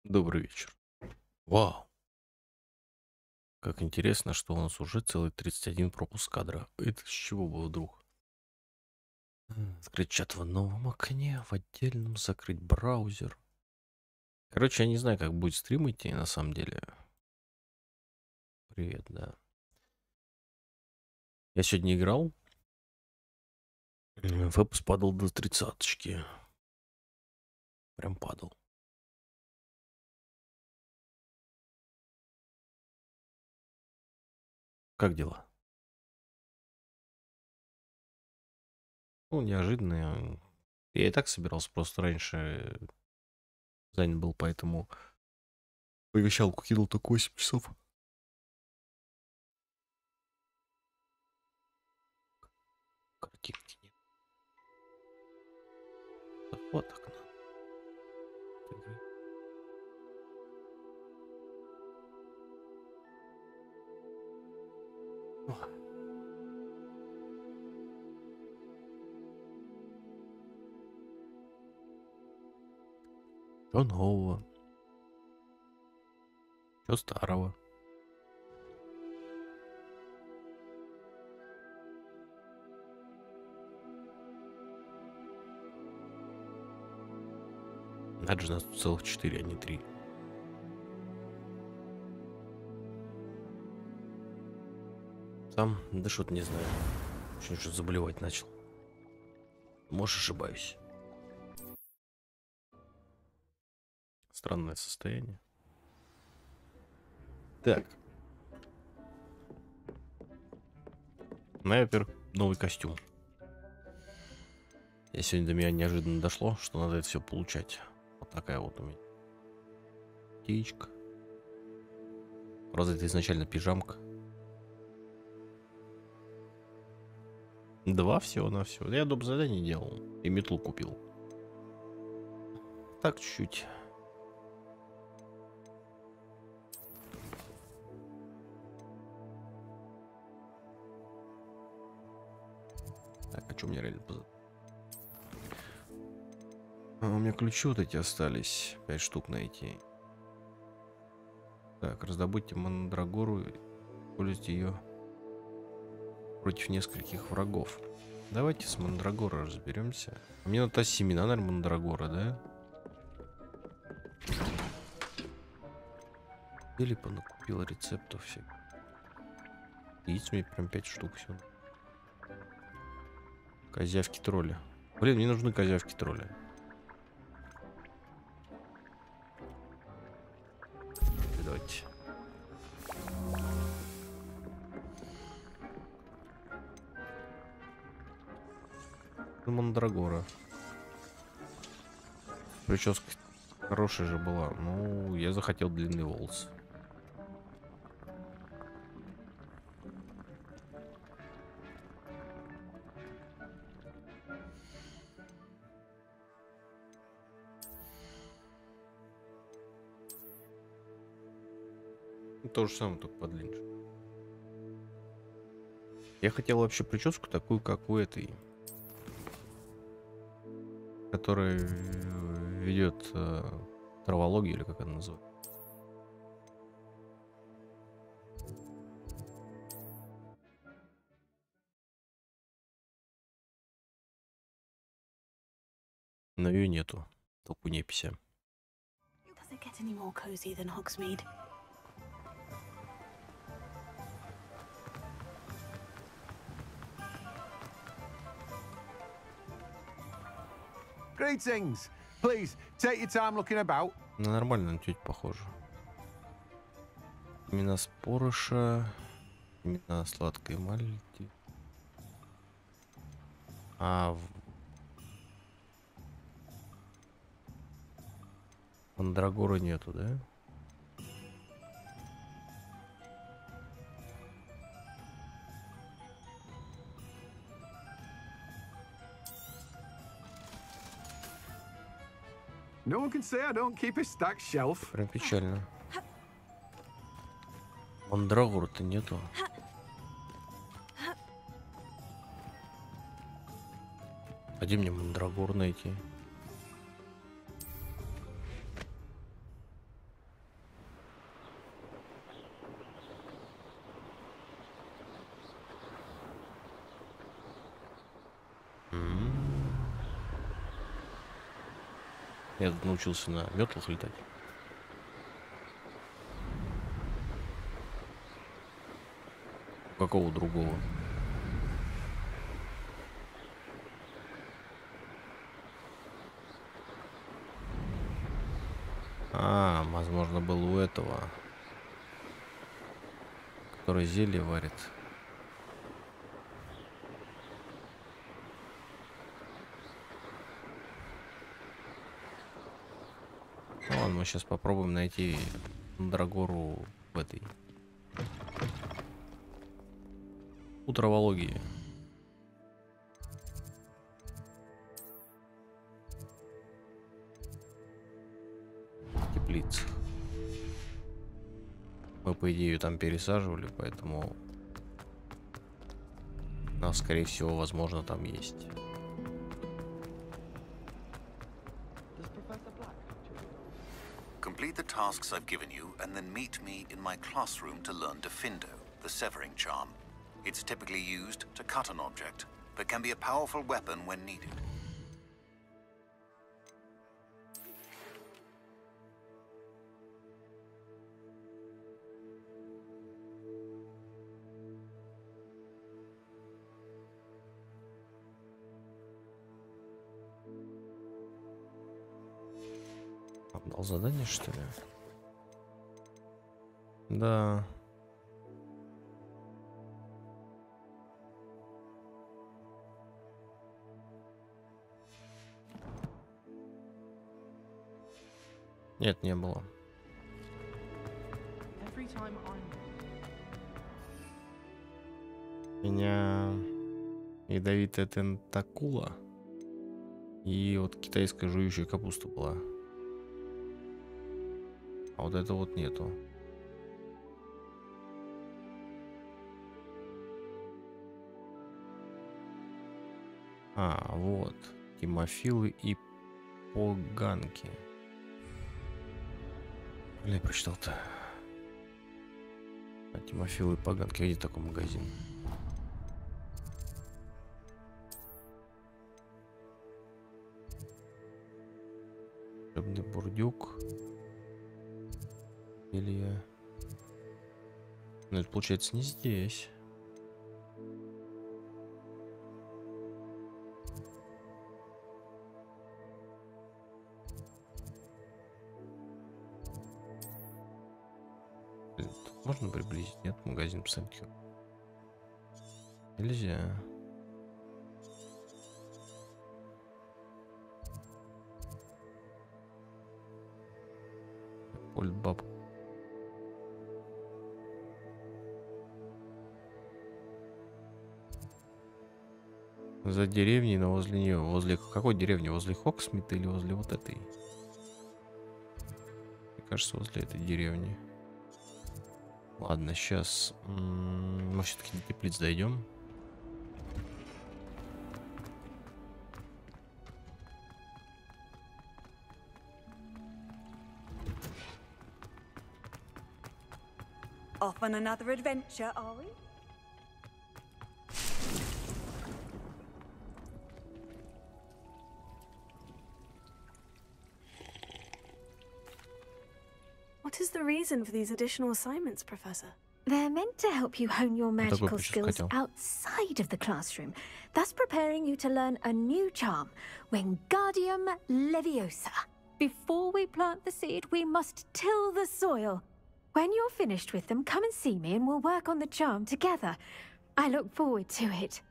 Добрый вечер. Вау! Как интересно, что у нас уже целый 31 пропуск кадра. Это с чего бы вдруг? Открыть чат в новом окне, в отдельном закрыть браузер. Короче, я не знаю, как будет стрим идти на самом деле. Привет, да. Я сегодня играл. Веб падал до 30-очки. Прям падал. Как дела? Ну, неожиданно. Я и так собирался, просто раньше занят был, поэтому повещалку кинул только 8 часов. Картинки нет. Вот окно. Игры. Что нового? Что старого? Надо же, нас тут целых 4, а не 3. Сам, да что-то не знаю. Очень что-то заболевать начал. Может, ошибаюсь. Странное состояние. Так. Во-первых, новый костюм. Я сегодня до меня неожиданно дошло, что надо это все получать. Вот такая вот у меня птичка. Правда, это изначально пижамка. 2 всего на все. Я доп. Задание делал. И метлу купил. Так чуть-чуть. Так, а что мне реально у меня ключи вот эти остались. 5 штук найти. Так, раздобудьте мандрагору и используйте ее против нескольких врагов. Давайте с мандрагорой разберемся. Мне надо семена, наверное, мандрагора, да? Или понакупила рецептов всех. Яиц мне прям 5 штук всего. Козявки тролля. Блин, мне нужны козявки тролля. Давайте. Мандрагора. Прическа хорошая же была. Ну, я захотел длинный волос. То же самое, только подлиннее. Я хотел вообще прическу такую, как у этой, которая ведет травологию, или как она называется. Но ее нету. Только непися. Greetings. Please take your time looking about. Ну, нормально на тетю похоже. Именно спорыша. Именно сладкой мальти. А мандрагора нету, да? No one can say I don't keep a stacked shelf. Прям печально. Мандрагора-то нету. А где мне мандрагор найти? Я тут научился на метлах летать. Какого другого? А, возможно, был у этого, который зелье варит. Ну, ладно, мы сейчас попробуем найти мандрагору в этой утровологии. Теплиц. Мы, по идее, ее там пересаживали, поэтому нас, скорее всего, возможно, там есть. Complete the tasks I've given you and then meet me in my classroom to learn Defindo, the severing charm. It's typically used to cut an object, but can be a powerful weapon when needed. Дал задание, что ли? Да. Нет, не было. У меня ядовитая тентакула и вот китайская жующая капуста была. А вот это вот нету. А, вот. Тимофилы и поганки. Блин, я прочитал-то. А, Тимофилы и поганки. Где такой магазин? Рыбный бурдюк. Или... Ну, это получается не здесь. Блин, тут можно приблизить? Нет, магазин, посмотрите. Нельзя. Польтбаб. За деревней, но возле нее. Возле какой деревни? Возле Хоксмита или возле вот этой? Мне кажется, возле этой деревни. Ладно, сейчас мы все-таки до теплиц дойдем. Off on another adventure, are we? What is the reason for these additional assignments, Professor? They're meant to help you hone your magical почему skills хотел. outside of the classroom, thus preparing you to learn a new charm, Wingardium Leviosa. Before we plant the seed, we must till the soil. When you're finished with them, come and see me and we'll work on the charm together. I look forward to it.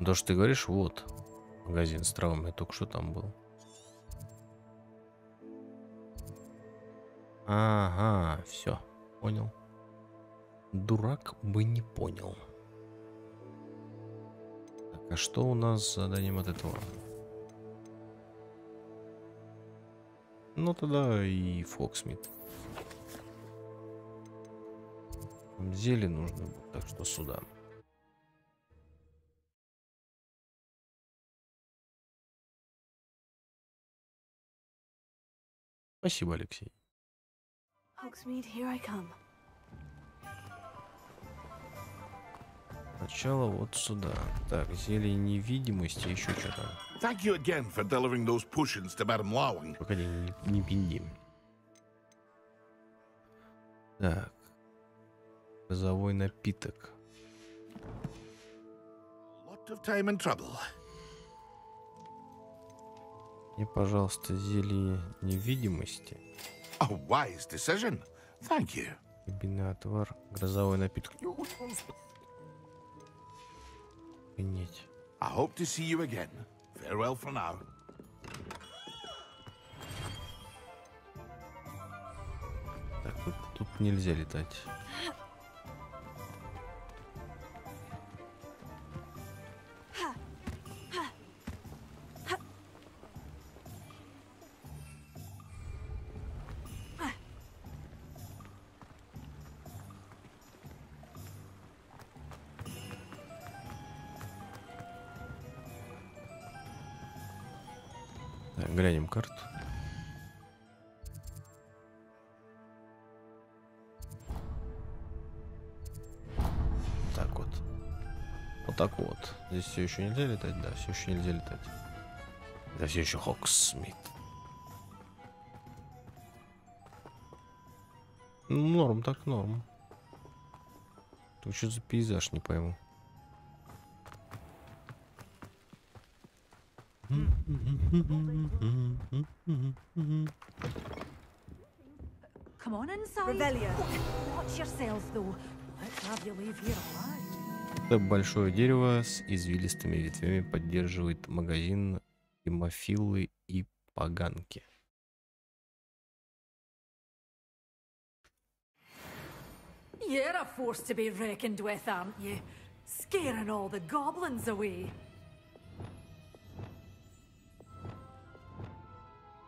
То, что ты говоришь, вот магазин с травами, я только что там был. Ага, все, понял. Дурак бы не понял. Так, а что у нас с заданием от этого? Ну тогда и Фоксмит. Зелье нужно будет, так что сюда. Спасибо, Алексей. Hogsmeade, here I come. Сначала вот сюда. Так, зелье невидимости, еще что-то. Thank you again for delivering those potions to Madame Lowing. Погоди, не пинди. Так. Газовой напиток. Lot of time and trouble. Мне, пожалуйста, зелье невидимости. A wise decision. Thank you. Рябиный отвар, грозовой напиток. Нет. I hope to see you again. Farewell for now. Так, тут нельзя летать. Так, глянем карту. Так вот. Вот так вот. Здесь все еще нельзя летать? Да, все еще нельзя летать. Это все еще Хогсмит. Ну, норм, так норм. Тут что за пейзаж, не пойму. Come on inside. Revelio. Watch yourselves, though. Let's have you leave here alive. Это большое дерево с извилистыми ветвями поддерживает магазин гемофилы и поганки. You're a force to be reckoned with, aren't you? Scaring all the goblins away.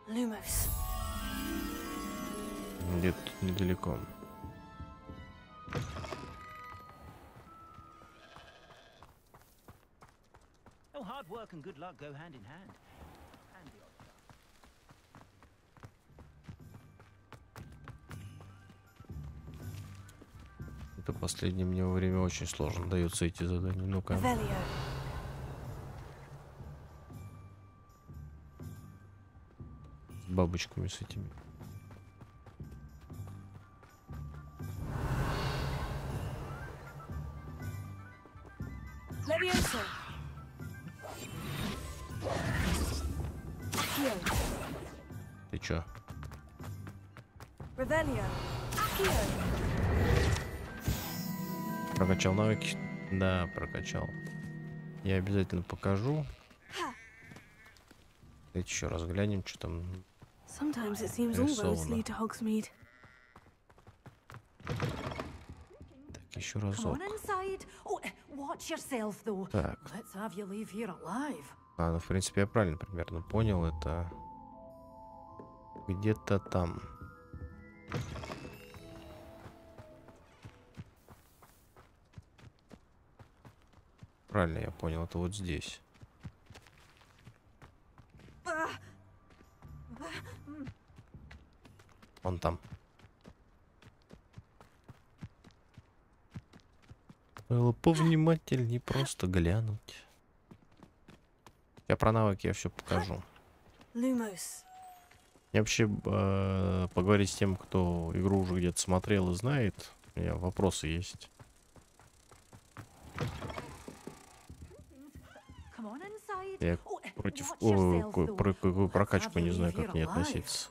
Lumos. Где-то тут недалеко. Oh, hard work and good luck go hand in hand. And the odd Это последнее мне во время очень сложно даются эти задания. Ну-ка. Revelio. С бабочками с этими. Leviosa. Accio. Ты чё? Revelio. Accio. Прокачал навыки? Да, прокачал. Я обязательно покажу. Давайте еще раз глянем, что там. Sometimes it seems all roads lead to Hogsmeade. Так, еще Come разок. on inside. Oh, watch yourself, though. Так. Let's have you leave here alive. Ну, в принципе, я правильно примерно понял. Это где-то там. Правильно я понял, это вот здесь. Он там. Было повнимательней просто глянуть. Я про навыки я все покажу. Lumos. Я вообще поговорить с тем, кто игру уже где-то смотрел и знает. У меня вопросы есть. Come on inside. Я Oh, против watch yourself, though. про какую Let's прокачку have не you знаю, leave как here к ней alive. относиться.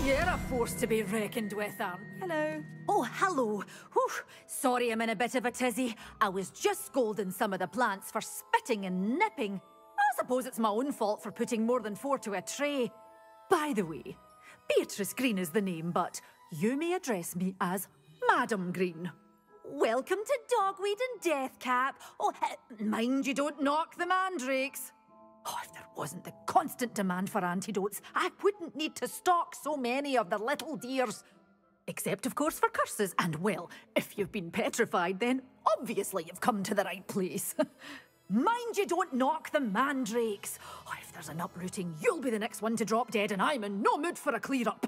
You're a force to be reckoned with, aren't you? Hello. Oh, hello. Whew. Sorry I'm in a bit of a tizzy. I was just scolding some of the plants for spitting and nipping. I suppose it's my own fault for putting more than 4 to a tray. By the way, Beatrice Green is the name, but you may address me as Madam Green. welcome to Dogweed and Deathcap. Oh, mind you don't knock the mandrakes. Oh, if there wasn't the constant demand for antidotes, I wouldn't need to stock so many of the little dears. Except, of course, for curses. And, well, if you've been petrified, then obviously you've come to the right place. Mind you don't knock the mandrakes. Oh, if there's an uprooting, you'll be the next one to drop dead, and I'm in no mood for a clear-up.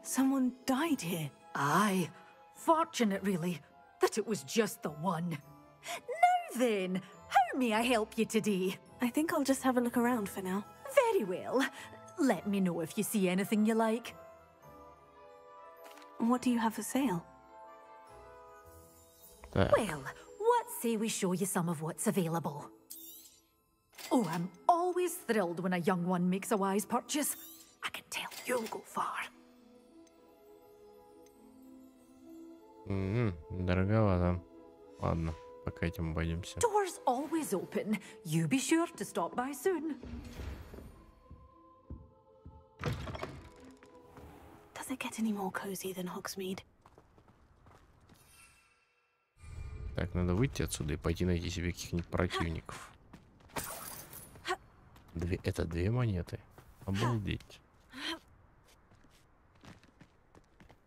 Someone died here. Aye. Fortunate, really, that it was just the one. Now then, how may I help you today? I think I'll just have a look around for now. Very well. Let me know if you see anything you like. What do you have for sale? Well, what say we show you some of what's available? Oh, I'm always thrilled when a young one makes a wise purchase. I can tell you'll go far. Дороговато. Ладно, пока этим обойдемся. Doors always open. You be sure to stop by soon. Does it get any more cozy than Hogsmeade? Так, надо выйти отсюда и пойти найти себе каких-нибудь противников. Это 2 монеты. Обалдеть.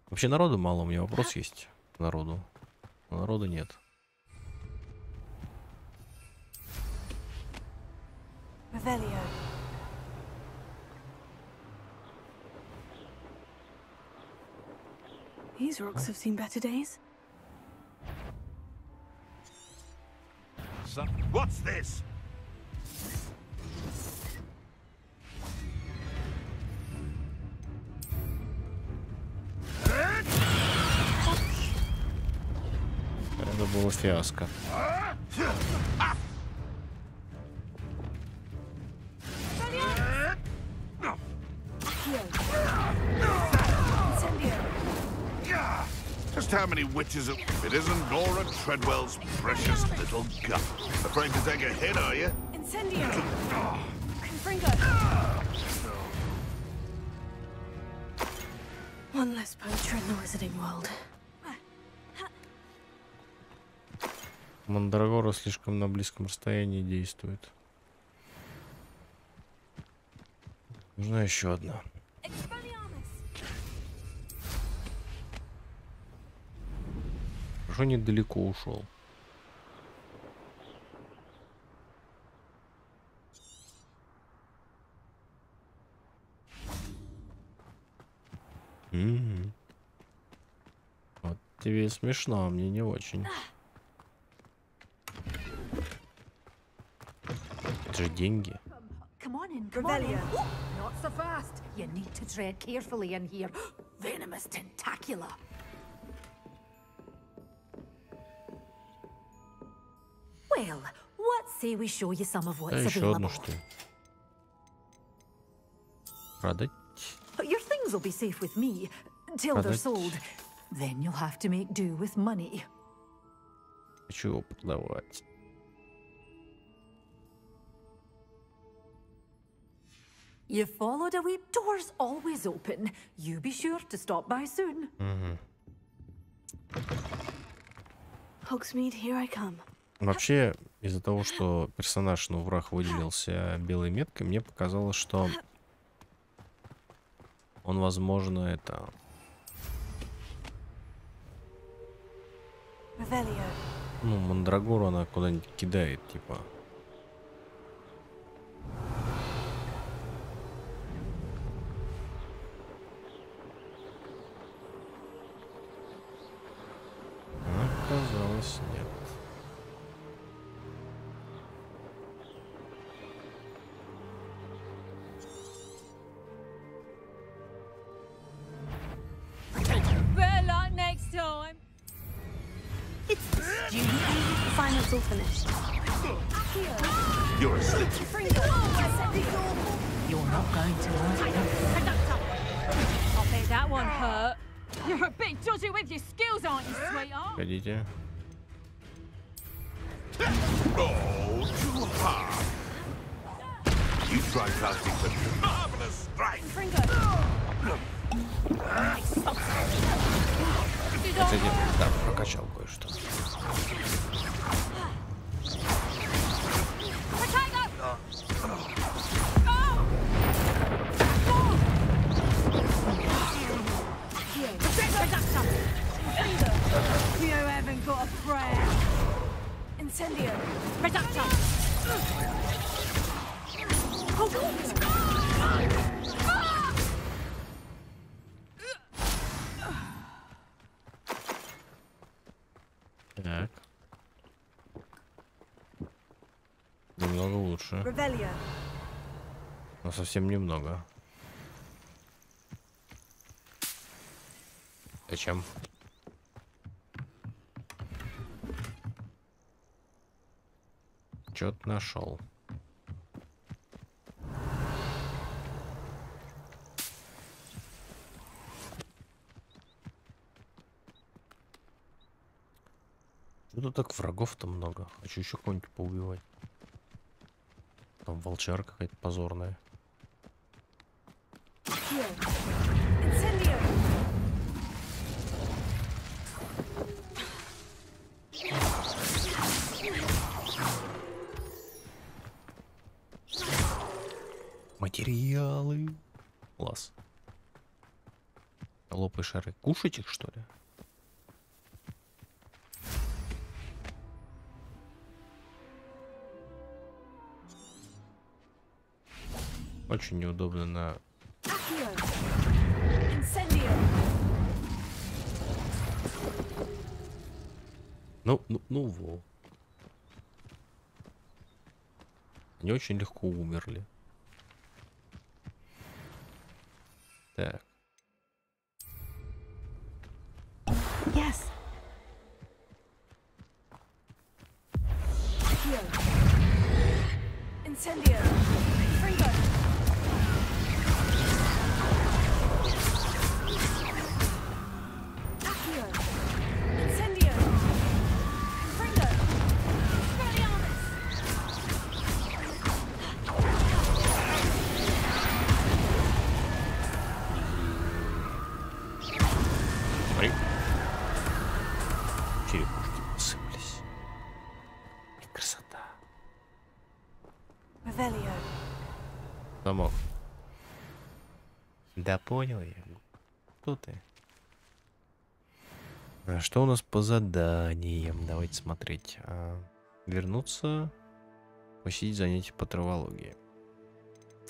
Вообще народу мало, у меня вопрос есть. Народу. Но народу нет. Revelio. These rocks have seen better days. What's this? Это было фиаско. Just how many witches if it isn't Nora Treadwell's precious little gun? Afraid to take a hit, are you? Incendio! Confringo! One less poacher in the wizarding world. Мандрагора слишком на близком расстоянии действует. Нужна еще одна. Хорошо, недалеко ушел. Вот тебе смешно, а мне не очень. Это же деньги. Come on in, come on in. Not so fast. You need to tread carefully in here. Venomous tentacula. Well, what say we show you some of what's еще одну, available? что ли? Продать? Your things will be safe with me till they're sold. Then you'll have to make do with money. Хочу его продавать. You followed a way. Doors always open. You be sure to stop by soon. Hogsmeade, here I come. Вообще, из-за того, что персонаж, ну, враг выделился белой меткой, мне показалось, что он, возможно, это... Revelio. Ну, мандрагору она куда-нибудь кидает, типа. Оказалось, нет. Better luck next time. It's the student. Finals all finished. You're asleep. You're not going to like them. I bet that one hurt. You're a bit dodgy with your skills, aren't you, sweetheart? Погодите. Oh, too hard. You try casting the marvelous strike. Кстати, да, прокачал кое-что. You haven't got a prayer. Incendio. Reductor. Так. Немного лучше. Rebellion. Но совсем немного. Зачем? Чё-то нашел. Что-то так врагов-то много. Хочу еще кого-нибудь поубивать. Там волчара какая-то позорная. Материалы. Класс. Лопай шары. Кушать их, что ли? Очень неудобно на... Ну, во. Они очень легко умерли. Так. Yes. Incendio. Freedom. Accio. Incendio. Freedom. Expelliarmus. Смотри. Черепушки посыпались. И красота. Revelio. Замок. Да понял я. Кто ты? А что у нас по заданиям? Давайте смотреть. Вернуться, посетить занятия по травологии.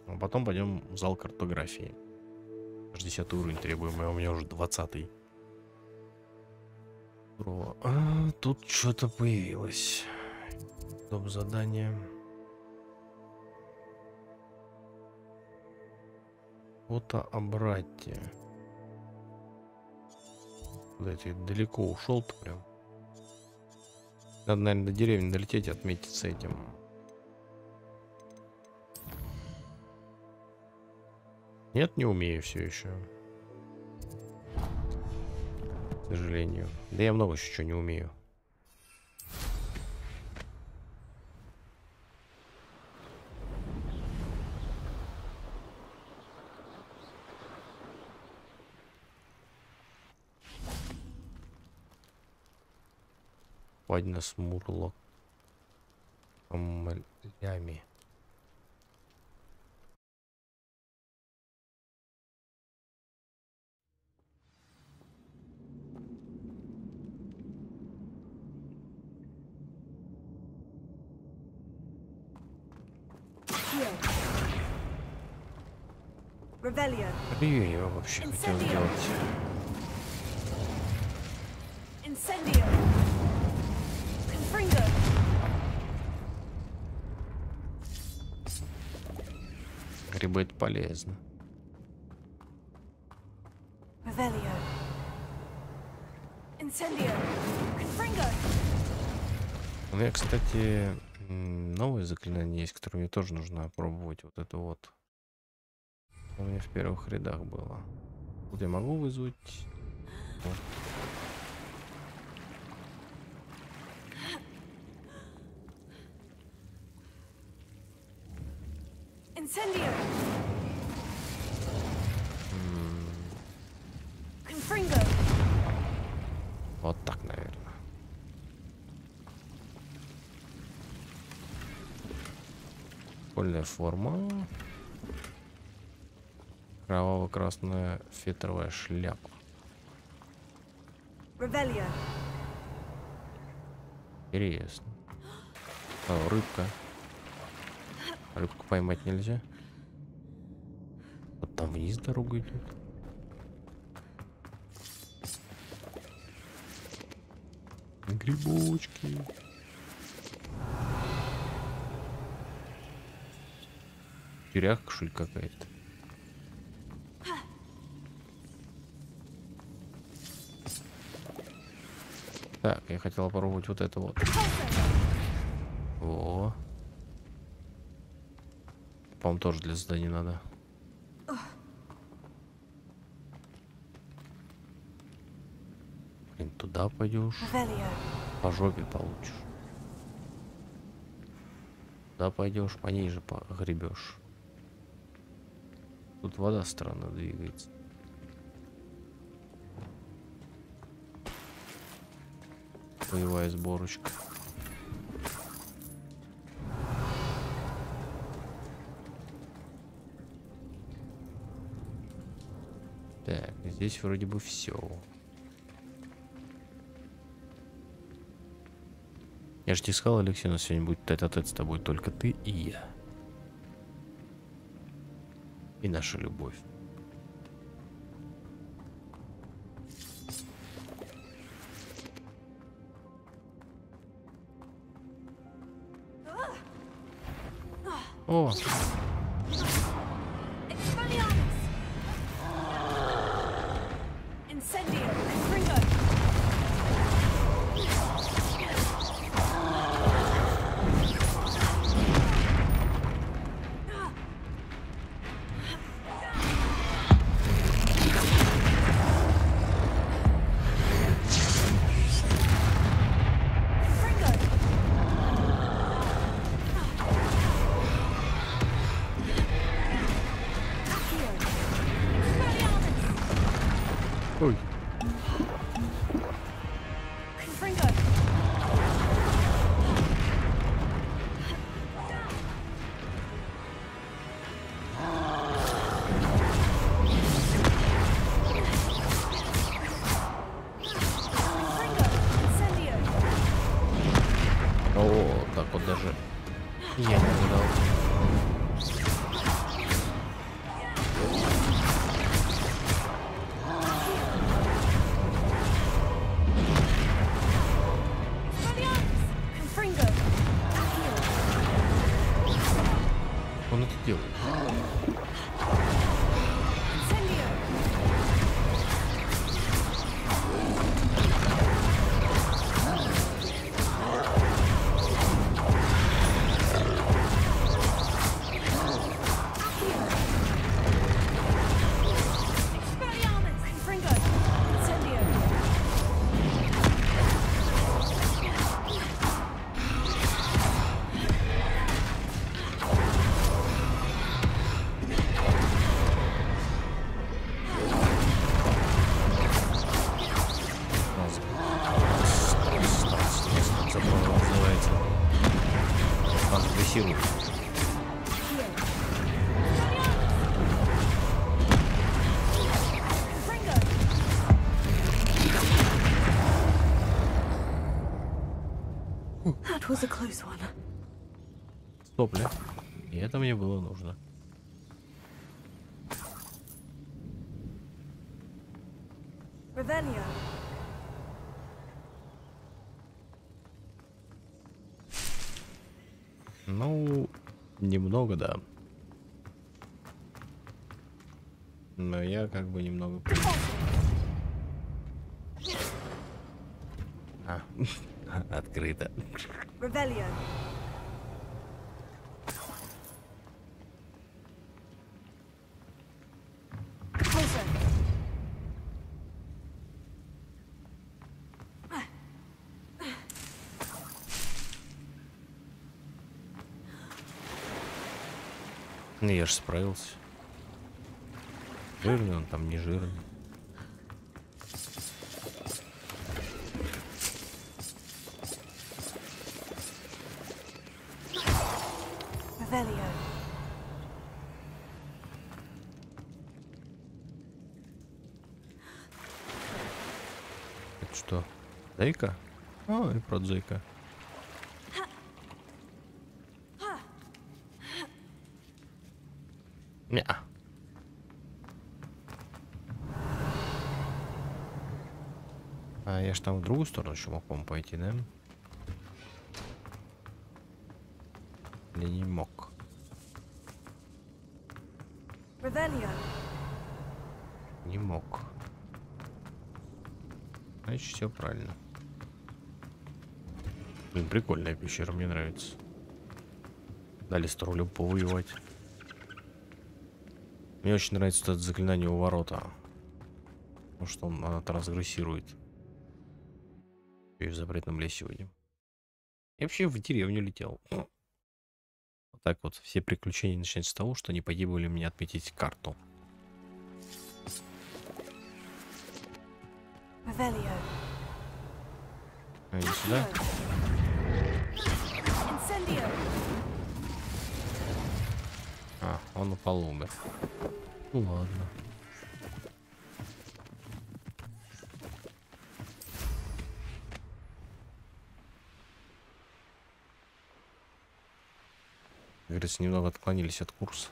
А потом пойдем в зал картографии. Аж 10 уровень требуемый, а у меня уже 20-й. Тут что-то появилось. Топ задание. Фото о брате. Куда ты далеко ушел-то прям? Надо, наверное, до деревни долететь и отметиться этим. Нет, не умею все еще. К сожалению. Да я много еще чего не умею. Падина с мурлок. Лями. Rebellion. Я его вообще хотел сделать. Incendio. Confringo. Грибы это полезно. Revelio. Incendio. Confringo. У меня, кстати, новое заклинание есть, которое мне тоже нужно опробовать. Вот это вот. У меня в первых рядах было. Вот я могу вызвать. Вот. Incendio. Школьная форма. Кроваво-красная фетровая шляпа. Интересно. О, рыбка. Рыбку поймать нельзя. Вот там вниз дорога идет. Грибочки. Тюряга, что ли, какая-то? Так, я хотел попробовать вот это вот. Во. По-моему, тоже для задания надо. Блин, туда пойдешь, по жопе получишь. Туда пойдешь, по ней же погребешь. Тут вода странно двигается. Боевая сборочка. Так, здесь вроде бы все. Я же тебе сказал, Алексей, у нас сегодня будет тет-а-тет с тобой, только ты и я. И наша любовь. О! Ой. О, так вот даже я не ожидал. Он это делает. Was a close one. Стоп, бля. И это мне было нужно. Ну, немного, да. Но я как бы немного... А, открыто. Rebellion. Ну, я же справился. Жирный он там, не жирный. Revelio. Это что? Зайка? А, и про зайка. Неа. А я ж там в другую сторону еще мог, по-моему, пойти, да? Или не мог? Revelio. Не мог. Значит, все правильно. Блин, прикольная пещера, мне нравится. Дали 100 рублей повоевать. Мне очень нравится это заклинание у ворота. Потому что она трансгрессирует. И в запретном лесе сегодня. Я вообще в деревню летел. Вот так вот. Все приключения начинаются с того, что они погибли мне отметить карту. Revelio. Иди сюда. Incendio. А, он упал, умер. Ну ладно. Говорится, немного отклонились от курса.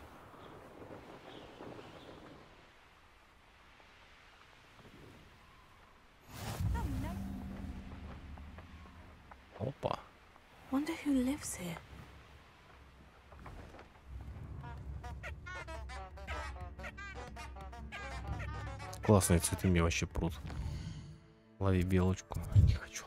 Опа. Wonder who lives here. Классные цветы мне вообще прут. Лови белочку. Не хочу.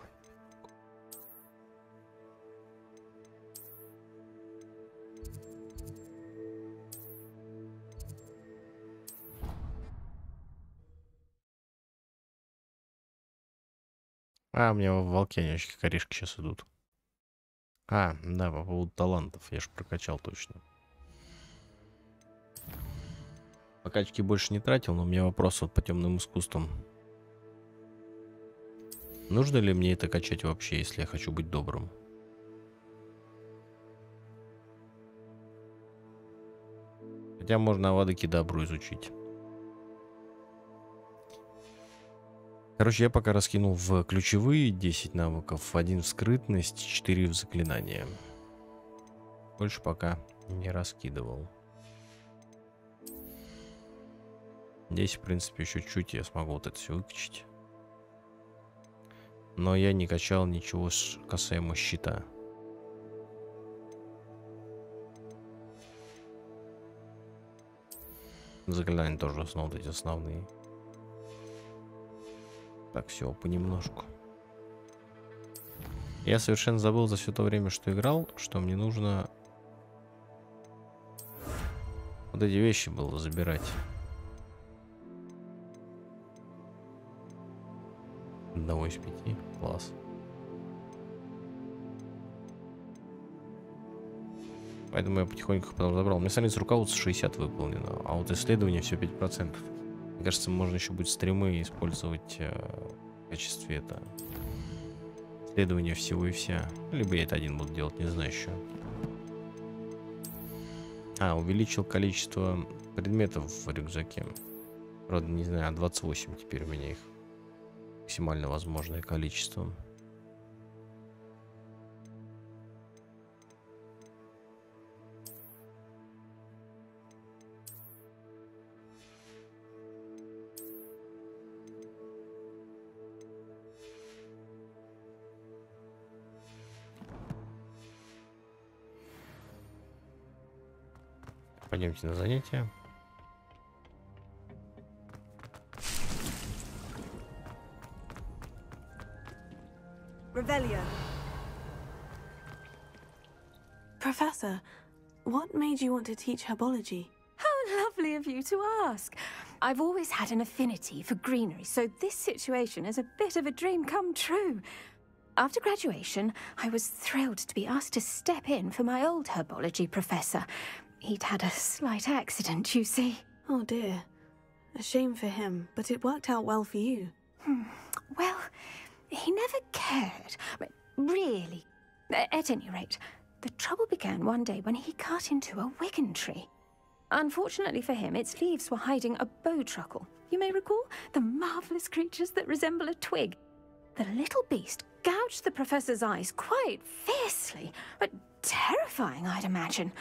А, у меня в волкяничке корешки сейчас идут. А, да, по поводу талантов. Я ж прокачал точно. Покачки больше не тратил, но у меня вопрос вот по темным искусствам. Нужно ли мне это качать вообще, если я хочу быть добрым? Хотя можно авадыки добру изучить. Короче, я пока раскинул в ключевые 10 навыков, 1 в скрытность, 4 в заклинание. Больше пока не раскидывал. Здесь, в принципе, еще чуть я смогу вот это все выкачать. Но я не качал ничего касаемо щита. Заклинания тоже снова вот эти основные. Так, все, понемножку. Я совершенно забыл за все то время, что играл, что мне нужно вот эти вещи было забирать. Одного из 5. Класс. Поэтому я потихоньку потом забрал. У меня страница руководства 60 выполнено, а вот исследование все 5%. Мне кажется, можно еще будет стримы использовать в качестве это исследования всего и вся. Либо я это один буду делать, не знаю еще. А, увеличил количество предметов в рюкзаке. Правда, не знаю, 28 теперь у меня их. Максимально возможное количество. Пойдемте на занятия. Revelio. Professor, what made you want to teach herbology? How lovely of you to ask. I've always had an affinity for greenery, so this situation is a bit of a dream come true. After graduation, I was thrilled to be asked to step in for my old herbology professor. He'd had a slight accident, you see. Oh dear. A shame for him, but it worked out well for you. Well, he never cared. Really. At any rate, The trouble began one day when he cut into a wigan tree. Unfortunately for him, its leaves were hiding a bowtruckle. You may recall the marvelous creatures that resemble a twig. The little beast gouged the professor's eyes quite fiercely, but terrifying, I'd imagine.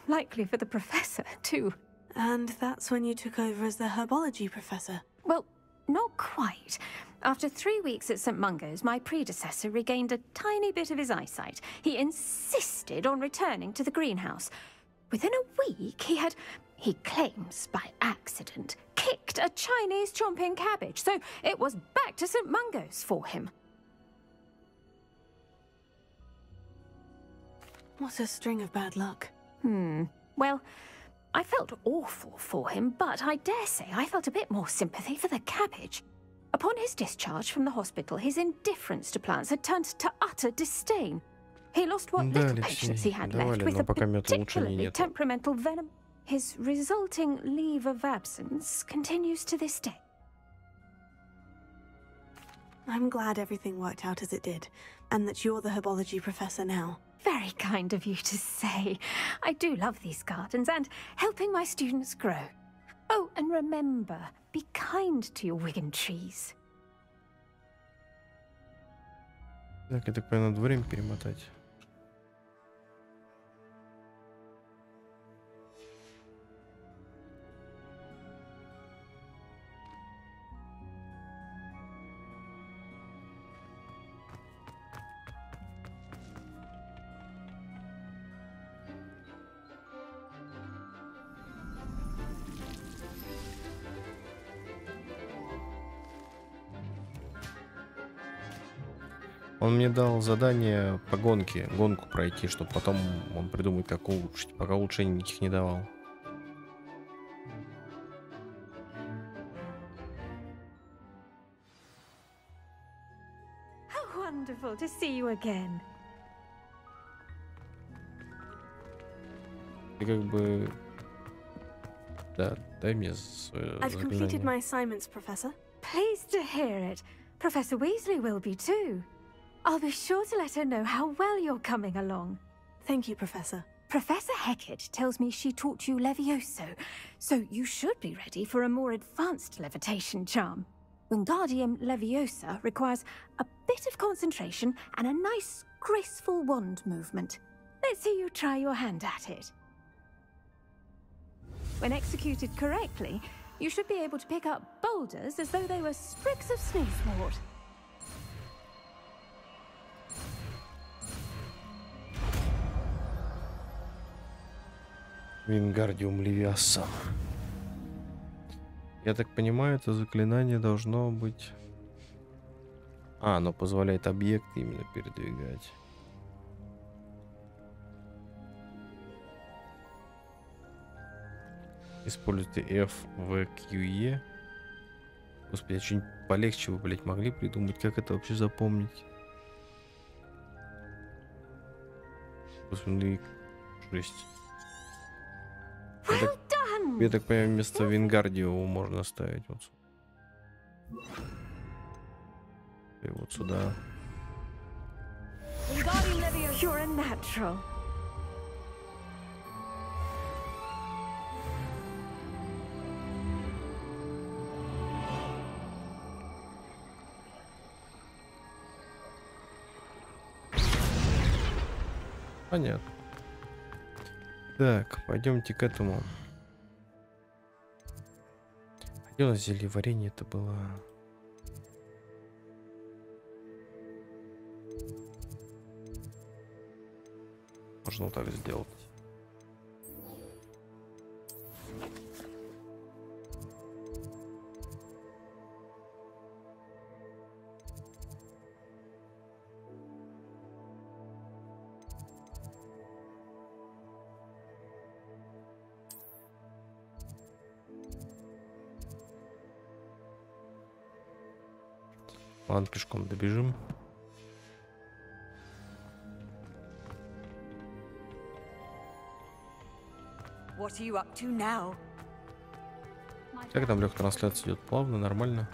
Likely for the professor, too. And that's when you took over as the herbology professor? Well, not quite. After 3 weeks at St. Mungo's, my predecessor regained a tiny bit of his eyesight. He insisted on returning to the greenhouse. Within a week, he claims by accident, kicked a Chinese chomping cabbage, so it was back to St. Mungo's for him. What a string of bad luck. Well, I felt awful for him, but I dare say I felt a bit more sympathy for the cabbage. Upon his discharge from the hospital, his indifference to plants had turned to utter disdain. He lost what little patience he had left with a particularly temperamental venom. His resulting leave of absence continues to this day. I'm glad everything worked out as it did, and that you're the herbology professor now. Very kind of you to say. I do love these gardens and helping my students grow. Oh, and remember, be kind to your wigan trees. Так, я так понимаю, надо время перемотать. Он мне дал задание по гонку пройти, чтобы потом он придумает, как улучшить. Пока улучшений никаких не давал. How wonderful to see you again. Ты как бы... Да, дай мне свое I've completed заклинание. my assignments, Professor. Pleased to hear it. Professor Weasley will be too. I'll be sure to let her know how well you're coming along. Thank you, Professor. Professor Hecat tells me she taught you Levioso, so you should be ready for a more advanced levitation charm. Wingardium Leviosa requires a bit of concentration and a nice, graceful wand movement. Let's see you try your hand at it. When executed correctly, you should be able to pick up boulders as though they were sprigs of sneezewort. Wingardium Leviosa. Я так понимаю, это заклинание должно быть... оно позволяет объекты именно передвигать. Используйте F, V, Q, E. Господи, а что-нибудь полегче вы, блять, могли придумать? Как это вообще запомнить? Господи, жесть. Я так понимаю, вместо Вингардио можно ставить вот сюда. И вот сюда. You're a natural. Понятно. Так, пойдемте к этому. Где у нас зелье варенье это было? Можно вот так сделать. Ладно, пешком добежим. What are you up to now? Как там, Лех, трансляция идет плавно, нормально?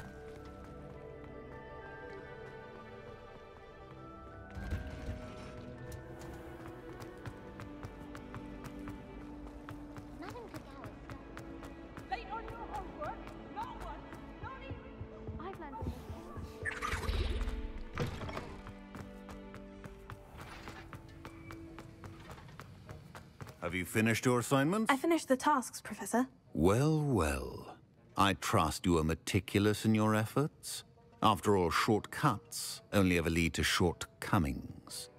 Have you finished your assignments? I finished the tasks, Professor. Well, well. I trust you are meticulous in your efforts. After all, shortcuts only ever lead to shortcomings.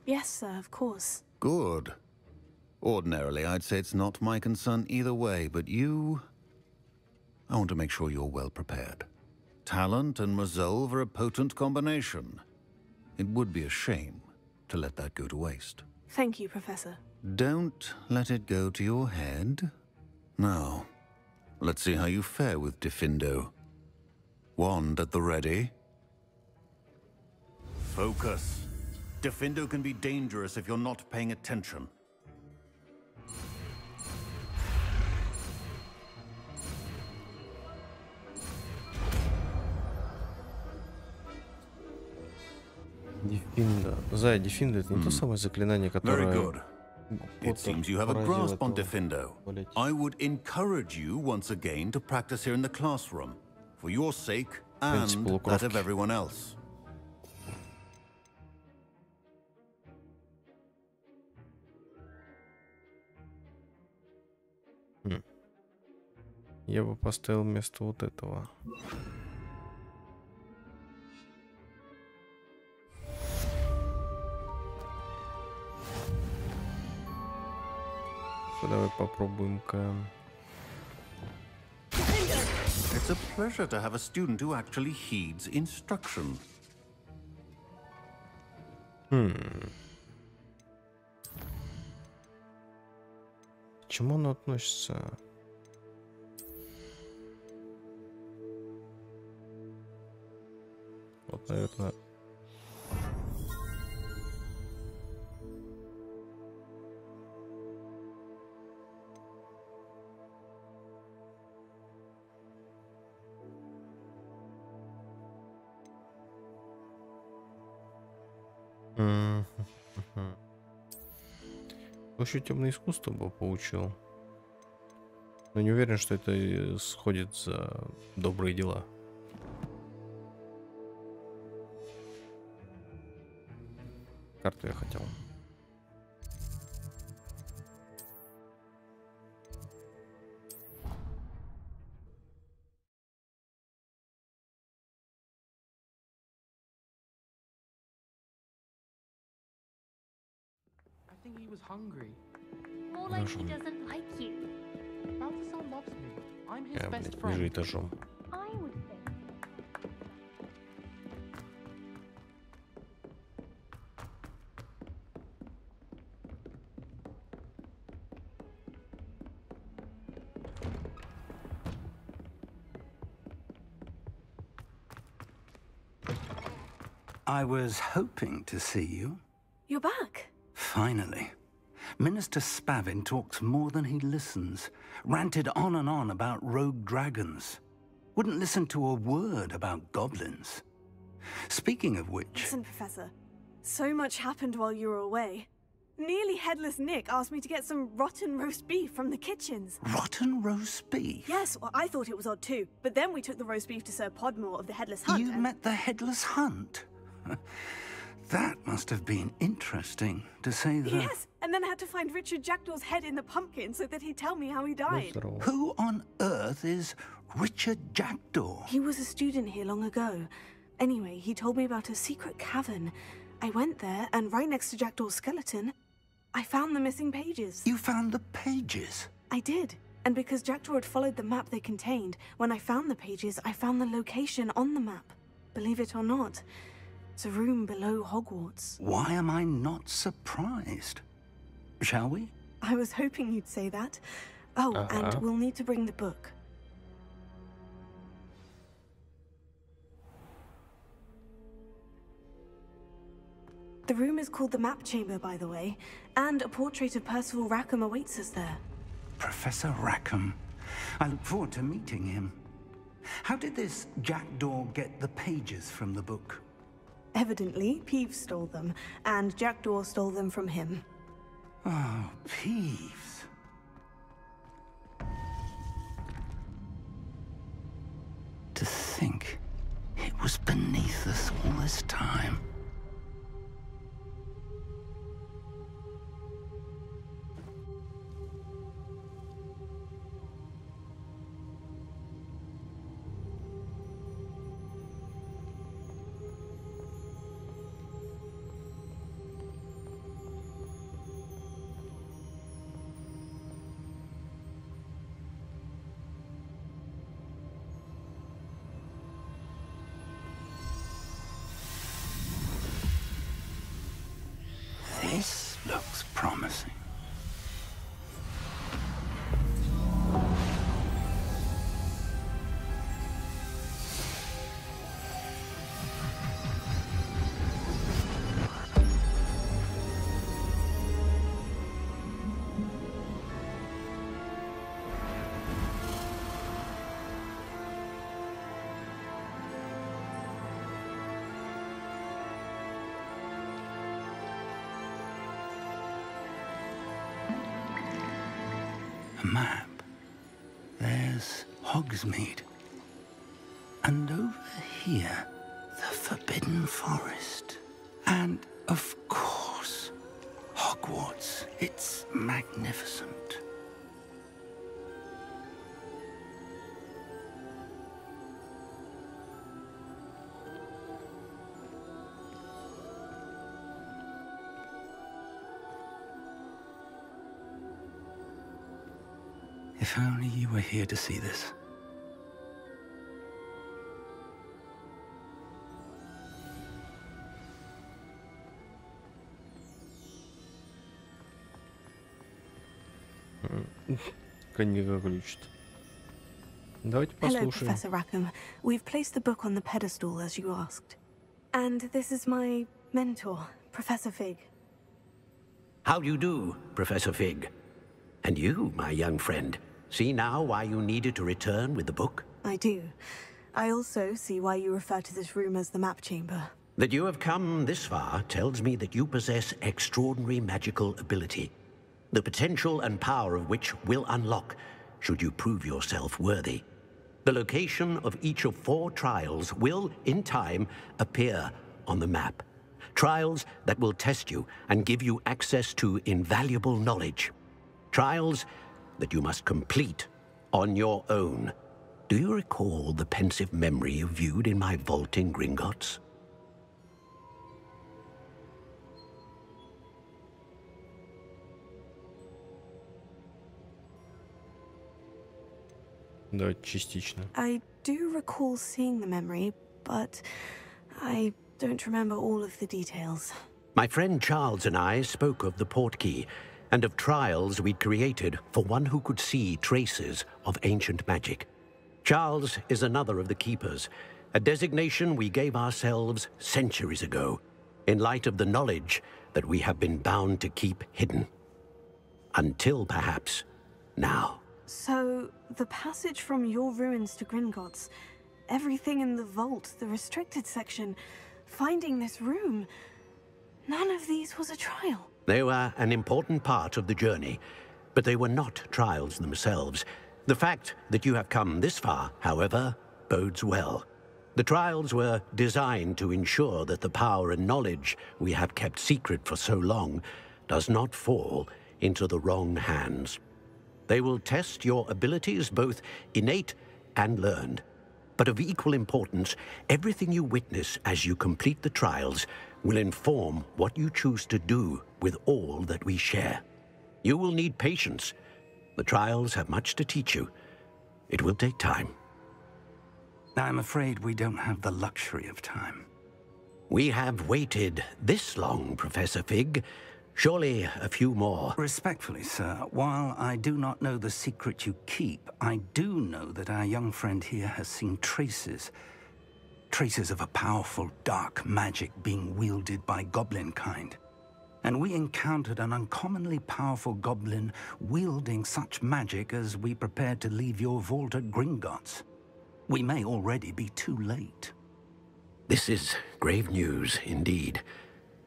Yes, sir, of course. Good. Ordinarily, I'd say it's not my concern either way, but you... I want to make sure you're well prepared. Talent and resolve are a potent combination. It would be a shame to let that go to waste. Thank you, Professor. Don't let it go to your head. Now, let's see how you fare with Diffindo. Wand at the ready. Focus. Diffindo can be dangerous if you're not paying attention. Diffindo. Зая, Diffindo — это не то самое заклинание, которое... Very good. It seems you have a grasp on Diffindo. I would encourage you once again to practice here in the classroom, for your sake and that of everyone else. Я бы поставил вместо вот этого. Давай попробуем-ка. It's a pleasure to have a student who actually heeds instruction. К чему оно относится? Вот, наверное. Еще темное искусство бы получил. Но не уверен, что это сходит за добрые дела. Карту я хотел. I think he was hungry. More like he doesn't like you. Balthasar loves me. I'm his Я, best блядь, friend. ниже этажом. I would think. I was hoping to see you. You're back. Finally. Minister Spavin talks more than he listens. Ranted on and on about rogue dragons. Wouldn't listen to a word about goblins. Speaking of which... Listen, Professor. So much happened while you were away. Nearly Headless Nick asked me to get some rotten roast beef from the kitchens. Rotten roast beef? Yes, well, I thought it was odd too. But then we took the roast beef to Sir Podmore of the Headless Hunt. You met the Headless Hunt? That must have been interesting, to say the... Yes, and then I had to find Richard Jackdaw's head in the pumpkin so that he'd tell me how he died. Who on earth is Richard Jackdaw? He was a student here long ago. Anyway, he told me about a secret cavern. I went there, and right next to Jackdaw's skeleton, I found the missing pages. You found the pages? I did. And because Jackdaw had followed the map they contained, when I found the pages, I found the location on the map. Believe it or not, it's a room below Hogwarts. Why am I not surprised? Shall we? I was hoping you'd say that. Oh, and we'll need to bring the book. The room is called the Map Chamber, by the way, and a portrait of Percival Rackham awaits us there. Professor Rackham. I look forward to meeting him. How did this Jackdaw get the pages from the book? Evidently, Peeves stole them, and Jackdaw stole them from him. Oh, Peeves. To think it was beneath us all this time. Looks promising. A map. There's Hogsmeade. And over here, the Forbidden Forest. And, of course, Hogwarts. It's magnificent. If only you were here to see this. Коньяка ключит. Давайте Hello, послушаем. Professor Rackham. We've placed the book on the pedestal as you asked. And this is my mentor, Professor Fig. How do you do, Professor Fig? And you, my young friend, see now why you needed to return with the book? I do. I also see why you refer to this room as the map chamber. That you have come this far tells me that you possess extraordinary magical ability, the potential and power of which will unlock should you prove yourself worthy. The location of each of 4 trials will, in time, appear on the map. Trials that will test you and give you access to invaluable knowledge. Trials that you must complete on your own. Do you recall the pensive memory you viewed in my vault in Gringotts? Да, частично. I do recall seeing the memory, but I don't remember all of the details. My friend Charles and I spoke of the portkey and of trials we'd created for one who could see traces of ancient magic. Charles is another of the keepers, a designation we gave ourselves centuries ago, in light of the knowledge that we have been bound to keep hidden. Until perhaps now. So, the passage from your ruins to Gringotts, everything in the vault, the restricted section, finding this room, none of these was a trial. They were an important part of the journey, but they were not trials themselves. The fact that you have come this far, however, bodes well. The trials were designed to ensure that the power and knowledge we have kept secret for so long does not fall into the wrong hands. They will test your abilities, both innate and learned. But of equal importance, everything you witness as you complete the trials will inform what you choose to do with all that we share. You will need patience. The trials have much to teach you. It will take time. I'm afraid we don't have the luxury of time. We have waited this long, Professor Fig. Surely a few more. Respectfully, sir, while I do not know the secret you keep, I do know that our young friend here has seen traces of a powerful dark magic being wielded by goblin kind. And we encountered an uncommonly powerful goblin wielding such magic as we prepared to leave your vault at Gringotts. We may already be too late. This is grave news indeed.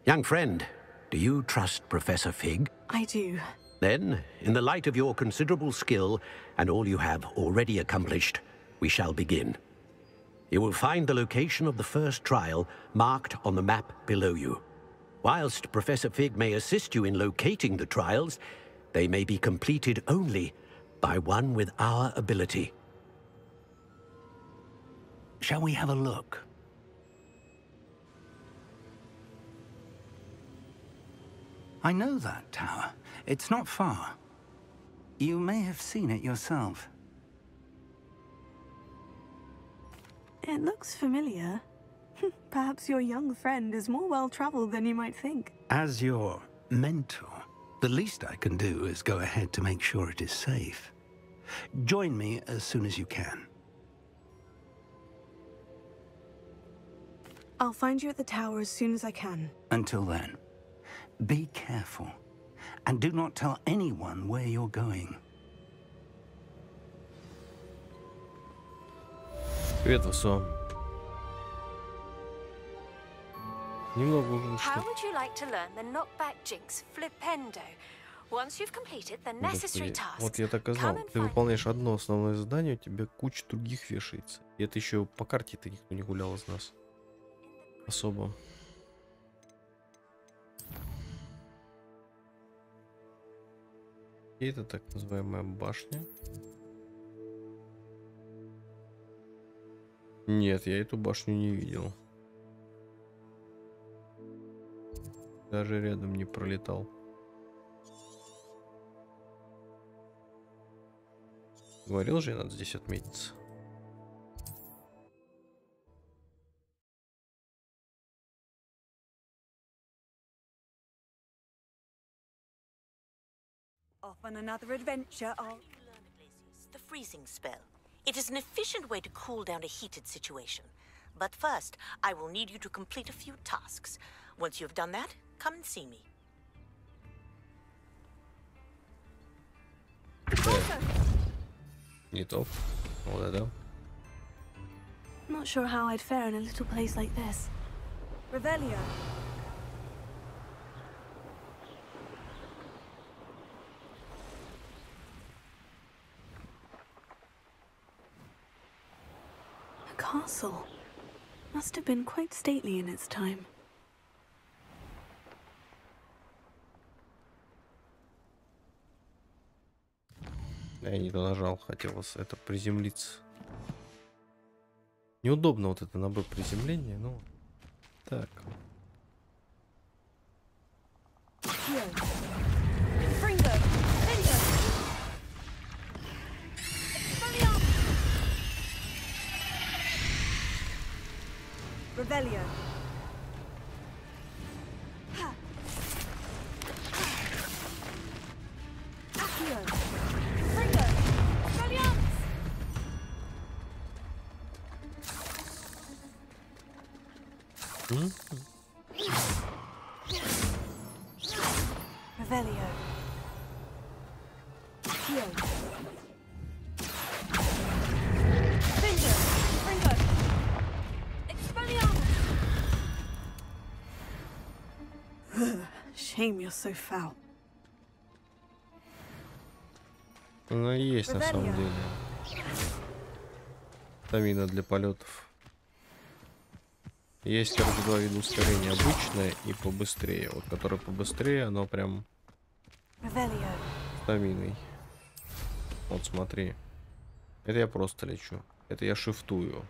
Young friend, do you trust Professor Fig? I do. Then, in the light of your considerable skill and all you have already accomplished, we shall begin. You will find the location of the first trial marked on the map below you. Whilst Professor Fig may assist you in locating the trials, they may be completed only by one with our ability. Shall we have a look? I know that tower. It's not far. You may have seen it yourself. It looks familiar. Perhaps your young friend is more well-traveled than you might think. As your mentor. The least I can do is go ahead to make sure it is safe. Join me as soon as you can. I'll find you at the tower as soon as I can. Until then, be careful. And do not tell anyone where you're going. Привет, Васо. Немного уже How would you like to learn the knockback jinx flipendo? Once you've completed the necessary tasks, вот я так и знал. Ты выполняешь одно основное задание, у тебя куча других вешается. И это еще по карте-то никто не гулял из нас. Особо. И это так называемая башня. Нет, я эту башню не видел. Даже рядом не пролетал. Говорил же, надо здесь отметиться. Off on another adventure. The freezing spell. It is an efficient way to cool down a heated situation. But first, I will need you to complete a few tasks. Once you've done that, come and see me. Не топ. Вот это. Not sure how I'd fare in a little place like this. Revelio. A castle. Must have been quite stately in its time. Я не то нажал, хотелось это приземлиться. Неудобно вот это на Б приземление, ну так. Revelio. Revelio. Shame you're so foul. Она есть на самом деле. Стамина для полетов. Есть, короче, два вида ускорения. Обычное и побыстрее. Вот которое побыстрее, оно прям стаминой. Вот смотри. Это я просто лечу. Это я шифтую.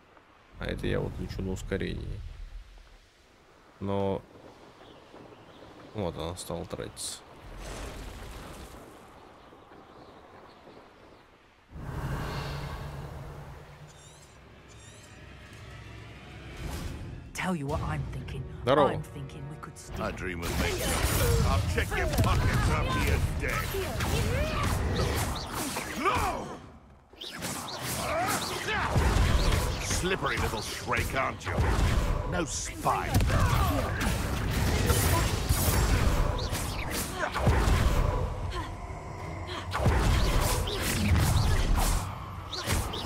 А это я вот лечу на ускорении. Но вот она стала тратиться. Tell you what I'm thinking. Здорово. I'm thinking we could steal. I dream of making it. I'll check your pockets after you're dead. No! Slippery little shrike, aren't you? No spine.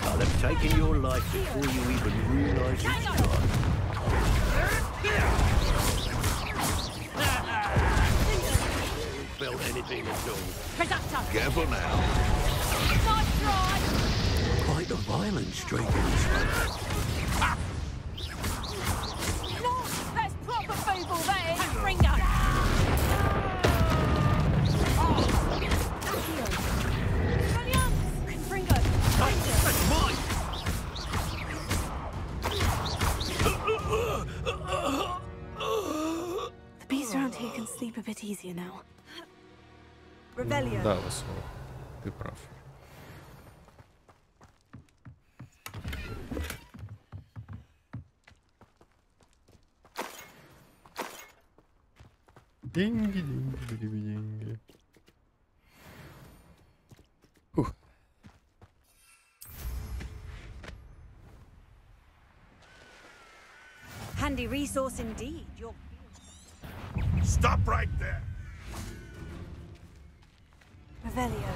I'll have taken your life before you even realize it's gone. Felt anything at all. Careful now. Quite a violent streak in this one. No, that's proper feeble, that is. Ringo. That's mine! The bees around here can sleep a bit easier now. Revelio. Да, Васо, ты прав. Деньги, деньги, деньги. Фух. Handy resource indeed. You're... Stop right there. Revelio.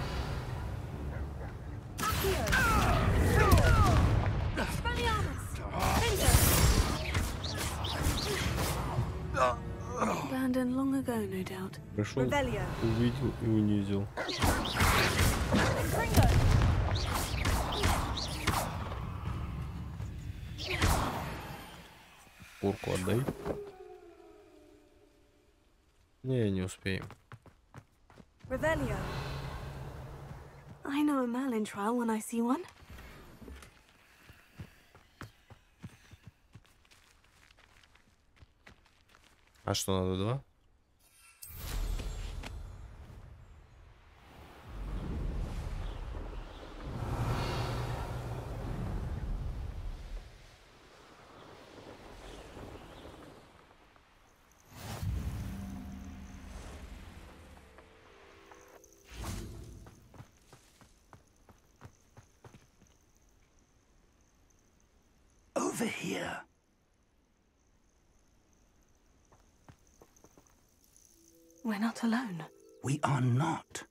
Abandoned long ago, no doubt. Пришел, увидел и унизил. Порку отдай. Не успеем. Revelio. I know a Merlin trial when I see one. А что, надо два? Over here. We're not alone. We are not.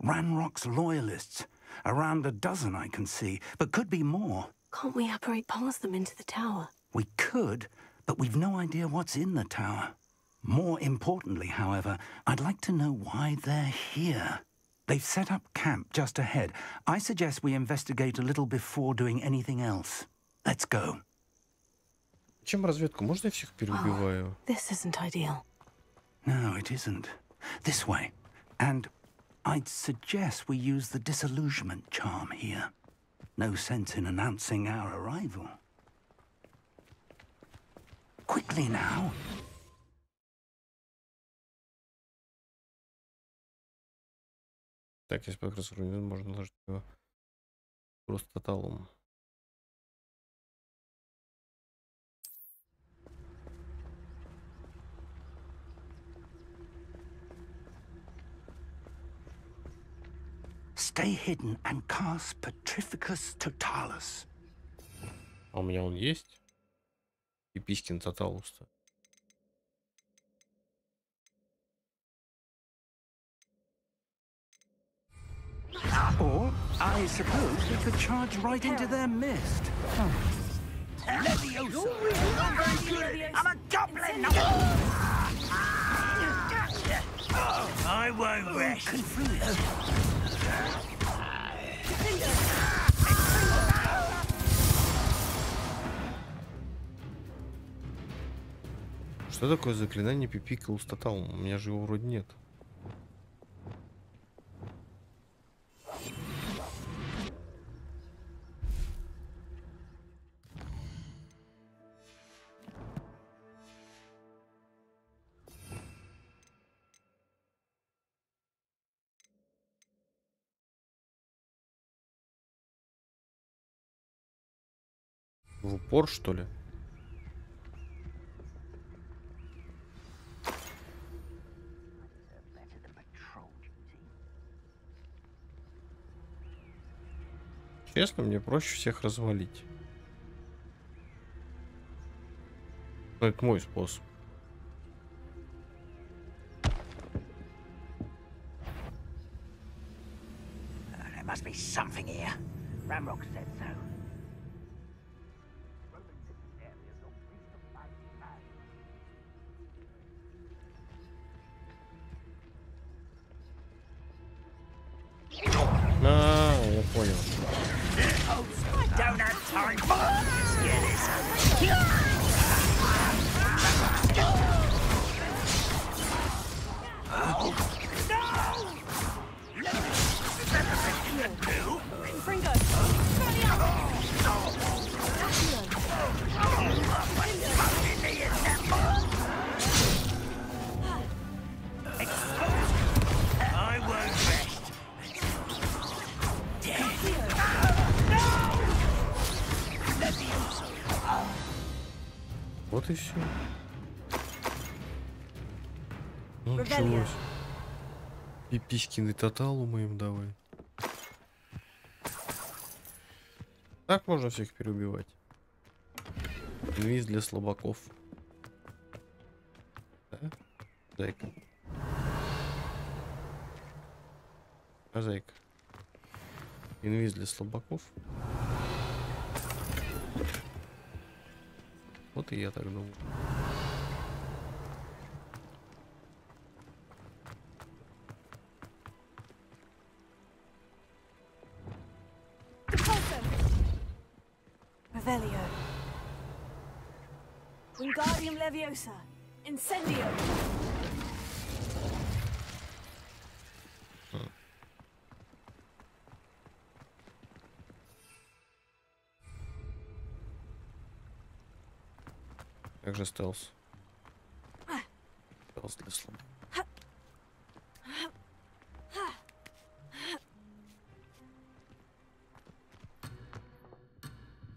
Ranrock's loyalists. Around a dozen I can see, but could be more. Can't we apparate past them into the tower? We could, but we've no idea what's in the tower. More importantly, however, I'd like to know why they're here. They've set up camp just ahead. I suggest we investigate a little before doing anything else. Let's go. Чем разведку? Можно я всех переубиваю? This isn't ideal. No, it isn't. This way. And I'd suggest we use the disillusionment charm here. No sense in announcing our arrival. Quickly now. Так, если как раз можно наложить его просто талом. Stay hidden and cast Petrificus Totalus. А у меня он есть? Пипискин Тоталус-то. Or, I suppose we could charge right into their mist. Leviosa! I'm very good! I'm a goblin! I won't rest. Что такое заклинание Пипикал Тотал? У меня же его вроде нет. В упор, что ли? Честно, мне проще всех развалить. Но это мой способ. There must be something here. Ramrock said so. Я понял. I don't have time for I won't rest. Вот и все. Началось. Пиписькины тоталу моим давай. Так можно всех переубивать. Инвиз для слабаков. Да? Зайка. А зайка. Инвиз для слабаков. Вот и я так думал. Revelio. Wingardium Leviosa. Incendio. Как же стелс? Стелс для слабых.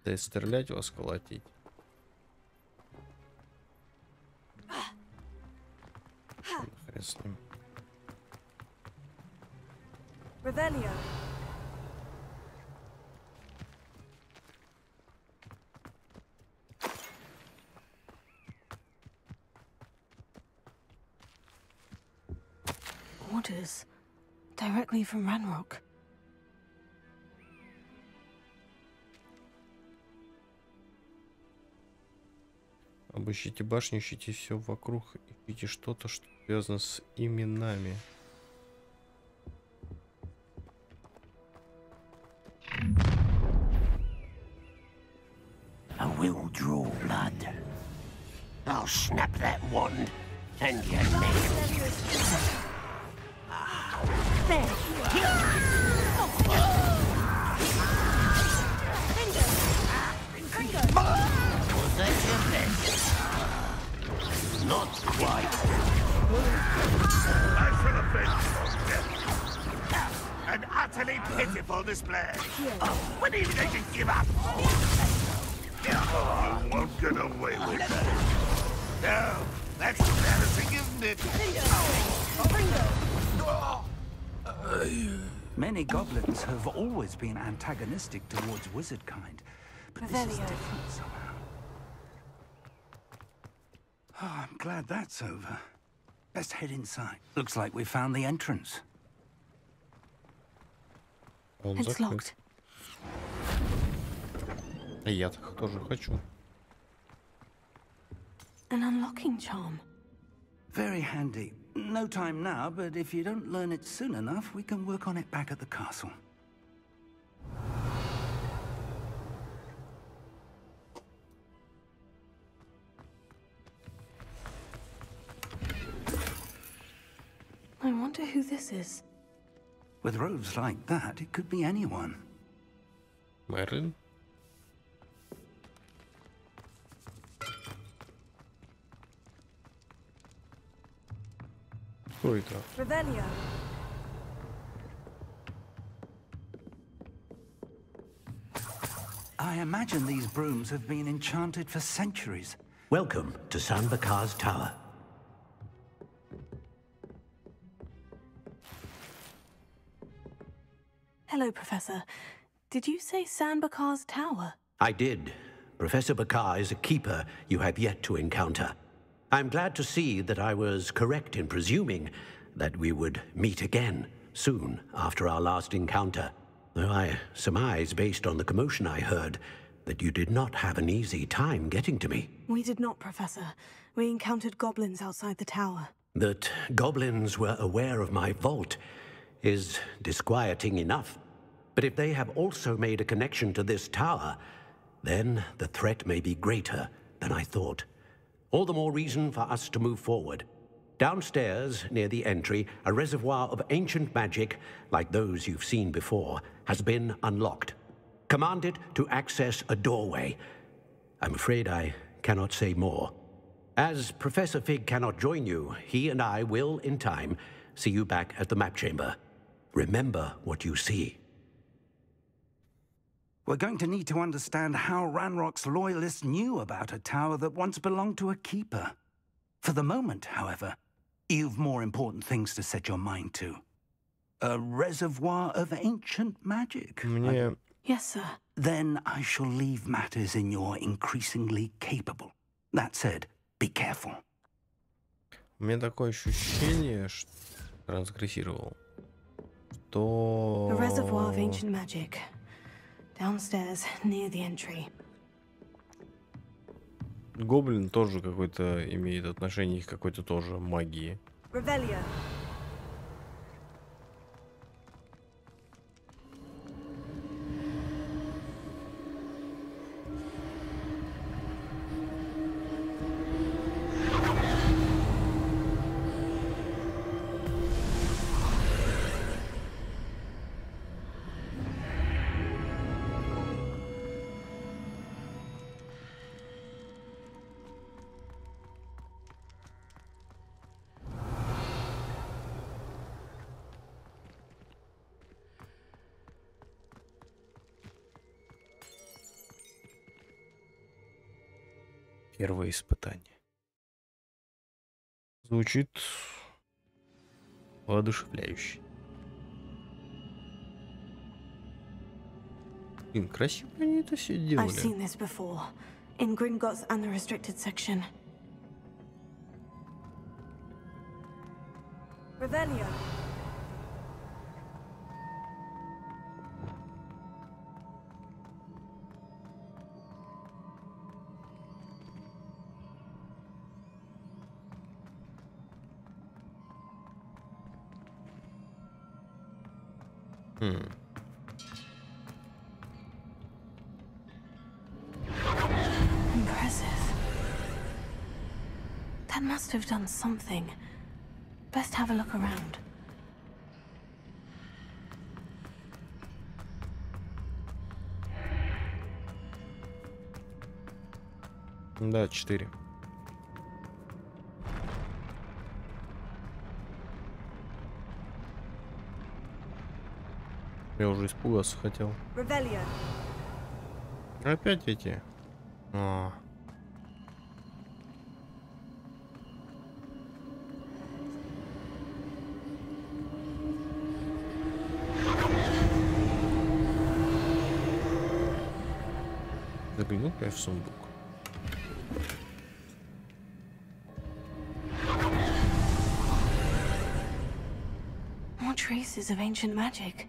Да и стрелять вас, колотить. Хрен с ним. Revelio. Orders directly from Ranrock. Обыщите башню, ищите все вокруг, ищите что-то, что связано с именами. I will draw blood. I'll snap that wand and your name. There. Was that your best? Not quite. I shall have been an utterly pitiful display. When even they can give up. You won't get away with that. No, that's embarrassing, isn't it? Many goblins have always been antagonistic towards wizard kind, but this is different somehow. Oh, I'm glad that's over. Let's head inside. Looks like we found the entrance. It's locked. Я так тоже хочу. An unlocking charm. Very handy. No time now, but if you don't learn it soon enough, we can work on it back at the castle. I wonder who this is. With robes like that, it could be anyone. Merlin? Кто это? Revelio. I imagine these brooms have been enchanted for centuries. Welcome to San Bakar's Tower. Hello, Professor. Did you say San Bakar's Tower? I did. Professor Bakar is a keeper you have yet to encounter. I'm glad to see that I was correct in presuming that we would meet again soon after our last encounter. Though I surmise, based on the commotion I heard, that you did not have an easy time getting to me. We did not, Professor. We encountered goblins outside the tower. That goblins were aware of my vault is disquieting enough. But if they have also made a connection to this tower, then the threat may be greater than I thought. All the more reason for us to move forward. Downstairs, near the entry, a reservoir of ancient magic, like those you've seen before, has been unlocked. Command it to access a doorway. I'm afraid I cannot say more. As Professor Fig cannot join you, he and I will, in time, see you back at the map chamber. Remember what you see. We're going to need to understand how Ranrock's loyalists knew about a tower that once belonged to a keeper. For the moment, however, You've more important things to set your mind to. A reservoir of ancient magic. Мне... Yes, sir. Then I shall leave matters in your increasingly capable. That said, be careful. У меня такое ощущение, что трансгрессировал, что... A reservoir of ancient magic. Downstairs, near the entry. Гоблин тоже какой-то имеет отношение к какой-то тоже магии. Revelio. Первое испытание. Звучит воодушевляюще. Блин, красиво они это все I've делали. seen this before. In Gringotts and the restricted section. Revelio. Impressive. That must have done something. Best have a look around. Да, 4. Я уже испугаться хотел. Revelio. Опять эти. А. Заглянул-ка я в сундук. More traces of ancient magic.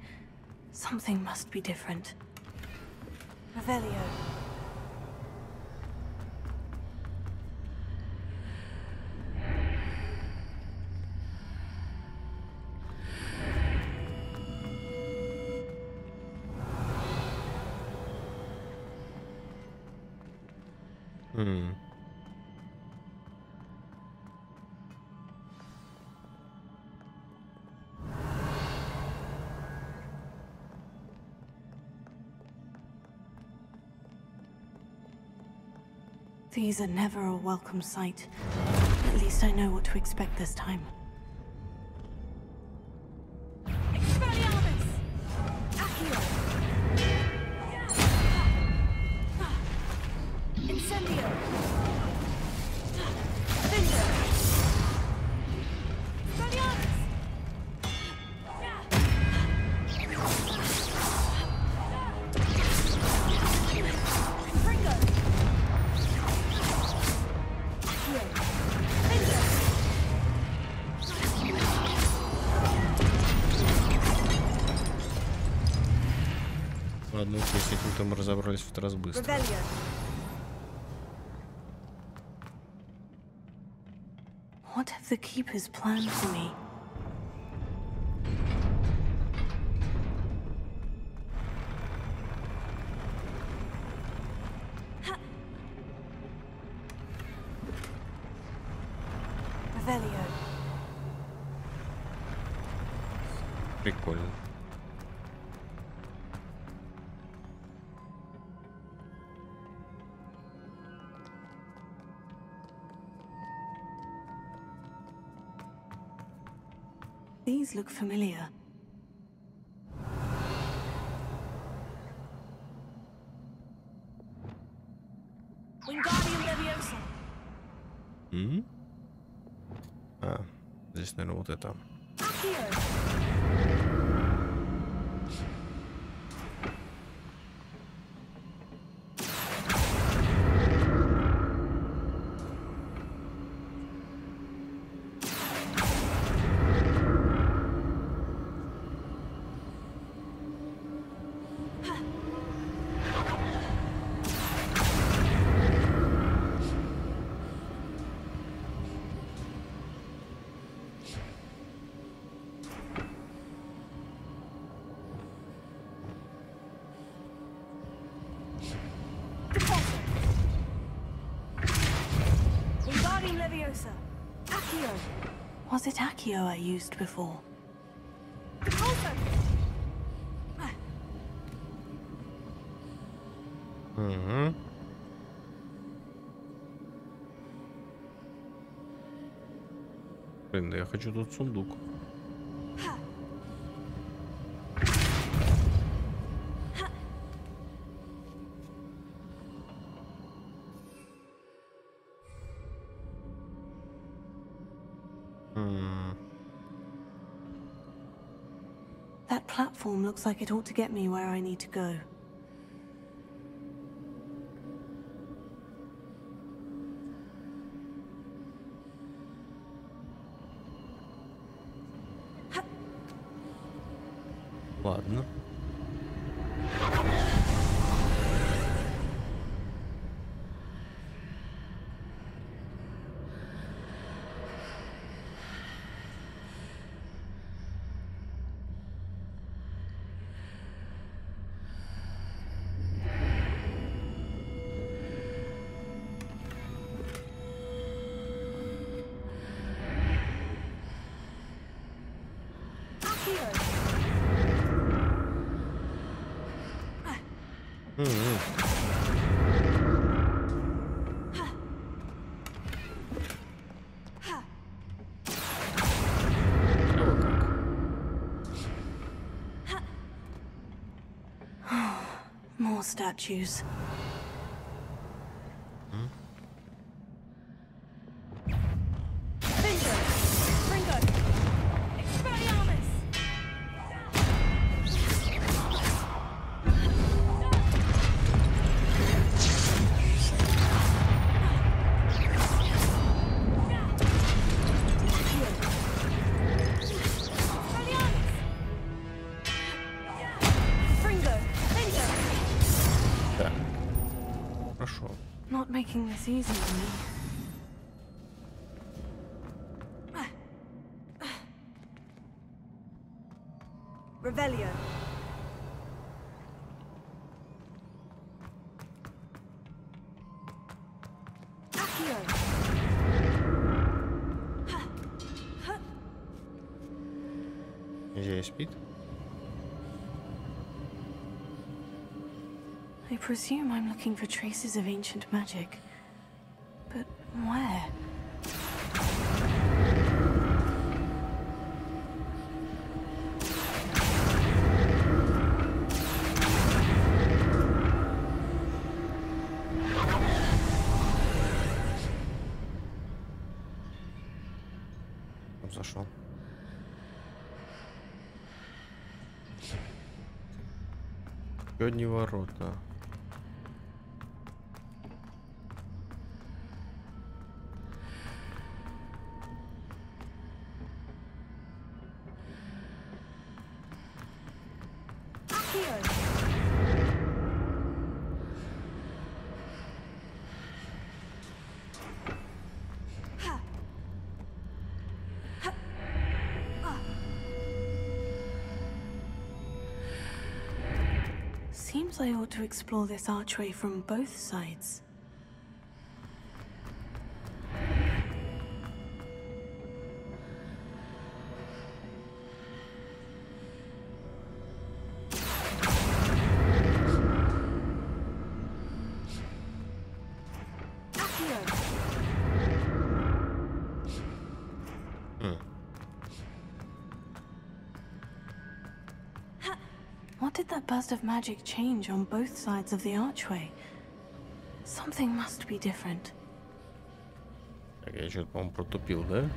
Something must be different. Revelio. These are never a welcome sight. At least I know what to expect this time. Expelliarmus. Accio. Incendio. Vindio. Expelliarmus. Fringo. Ладно, с этим мы разобрались в раз быстро. Revelio. What have the keepers planned for me? Revelio. Прикольно. These look familiar. Wingardium Leviosa. А. Здесь, наверное, вот это. Was it Accio I used before? Угу. Блин, да я хочу тут сундук. That platform looks like it ought to get me where I need to go. Ладно. More statues. Not making this easy for me. Revelio. Accio. Здесь спит. I presume I'm looking for traces of ancient magic. But where? Зашел. Еще одни ворота. Seems I ought to explore this archway from both sides. What did that burst of magic change on both sides of the archway? Something must be different. Так, я что-то, по-моему, протупил, да?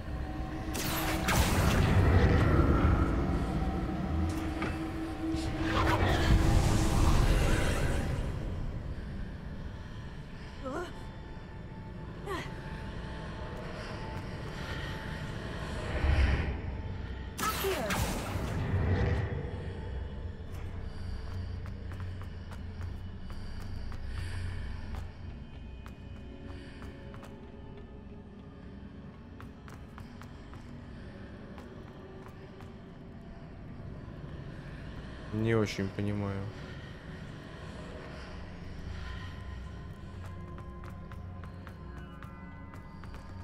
Не очень понимаю.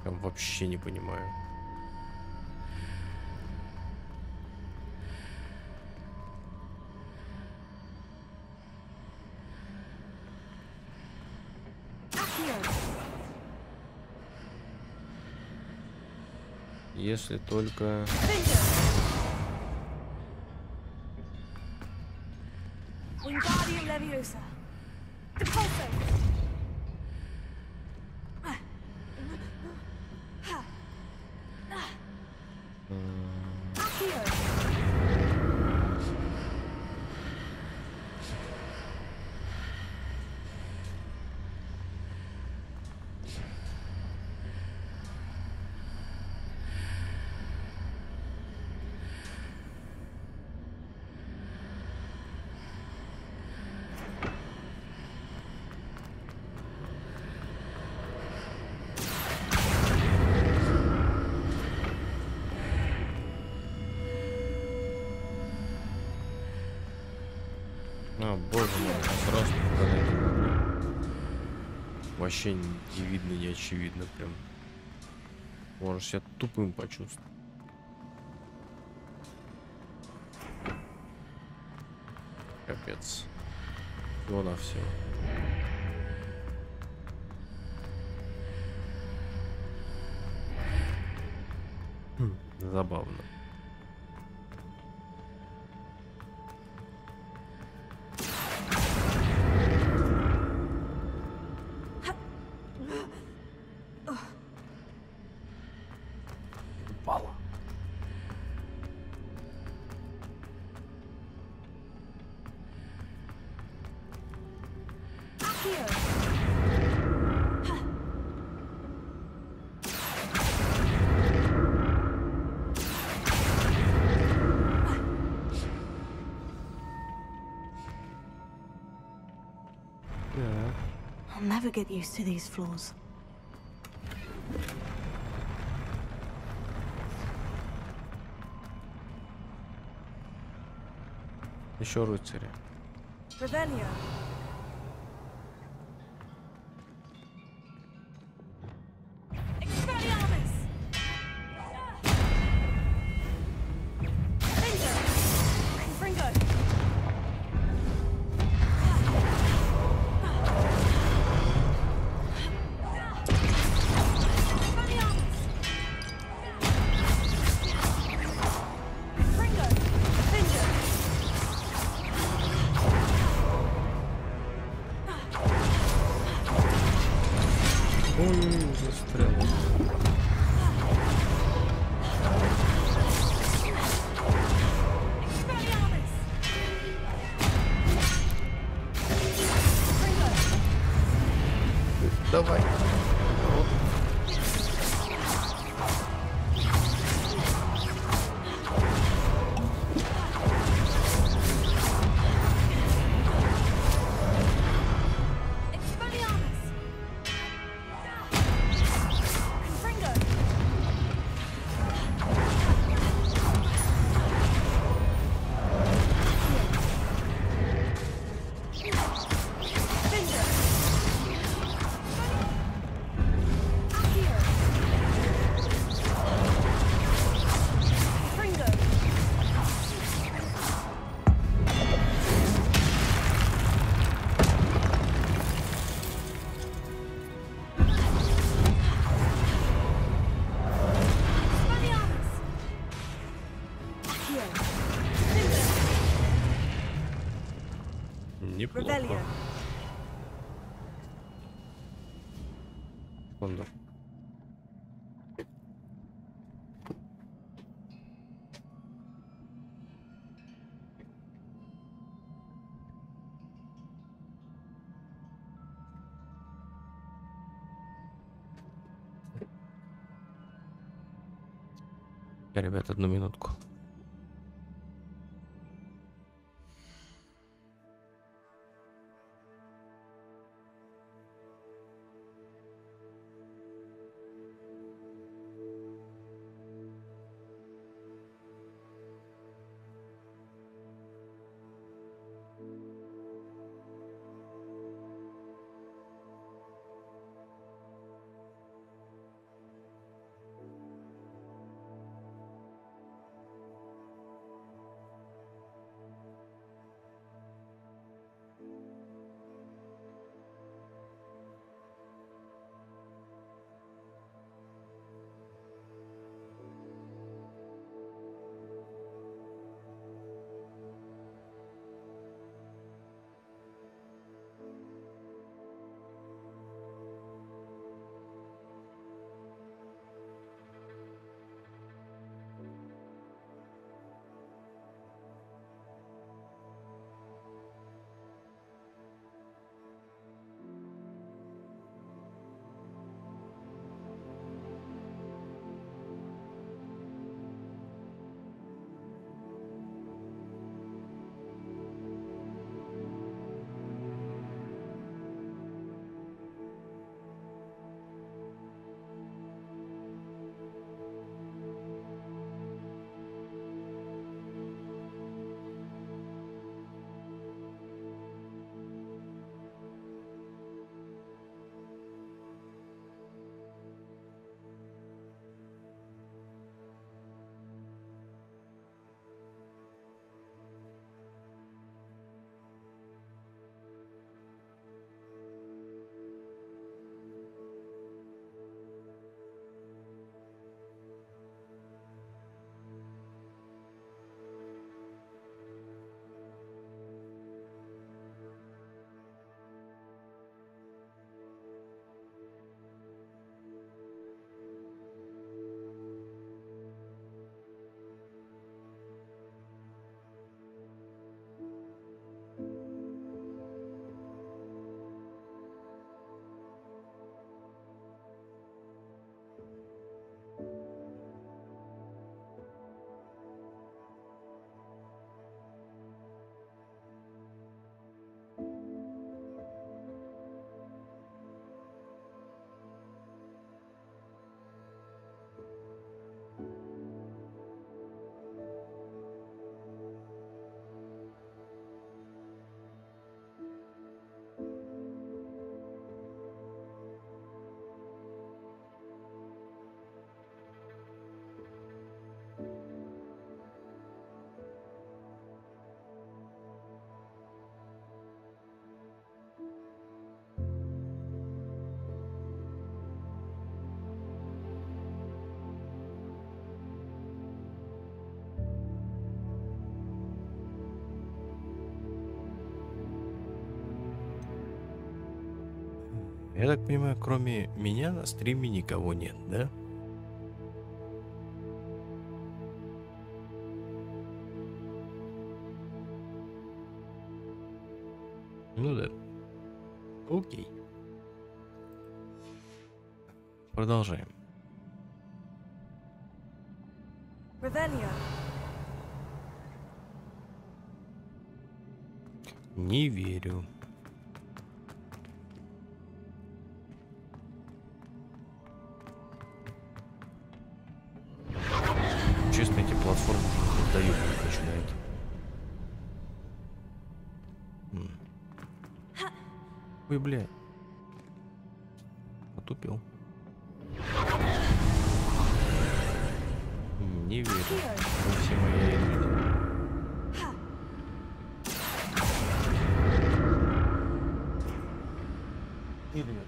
Я вообще не понимаю. Если только... Wingardium Leviosa. Depulso. А, боже мой, сразу показать не могу. Вообще не видно, не очевидно прям. Можешь себя тупым почувствовать. Капец. Всего на все. Забавно. Попал. I'll never get used to these floors. Еще рыцари. Revelio. Expelliarmus. Bingo. Confringo. Expelliarmus. Confringo. Bingo. Ой, застрял. Давай. Неплохо. Секунду. Ребят, одну минутку. Я так понимаю, кроме меня на стриме никого нет, да? Ну да. Окей. Продолжаем. Revelio. Не верю. Честно, эти платформы дают не хочу на это. Ой, бля. Потупил. Не верю. Вы все мои люди. Привет.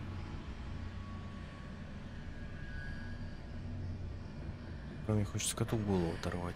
Мне хочется коту голову оторвать.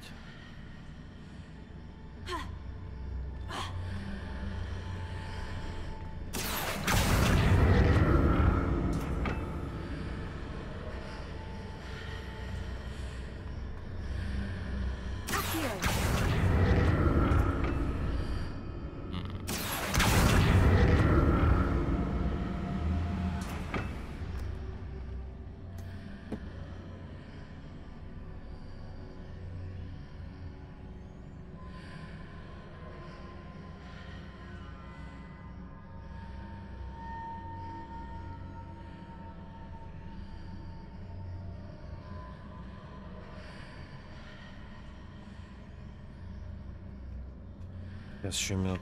Сейчас еще минуту.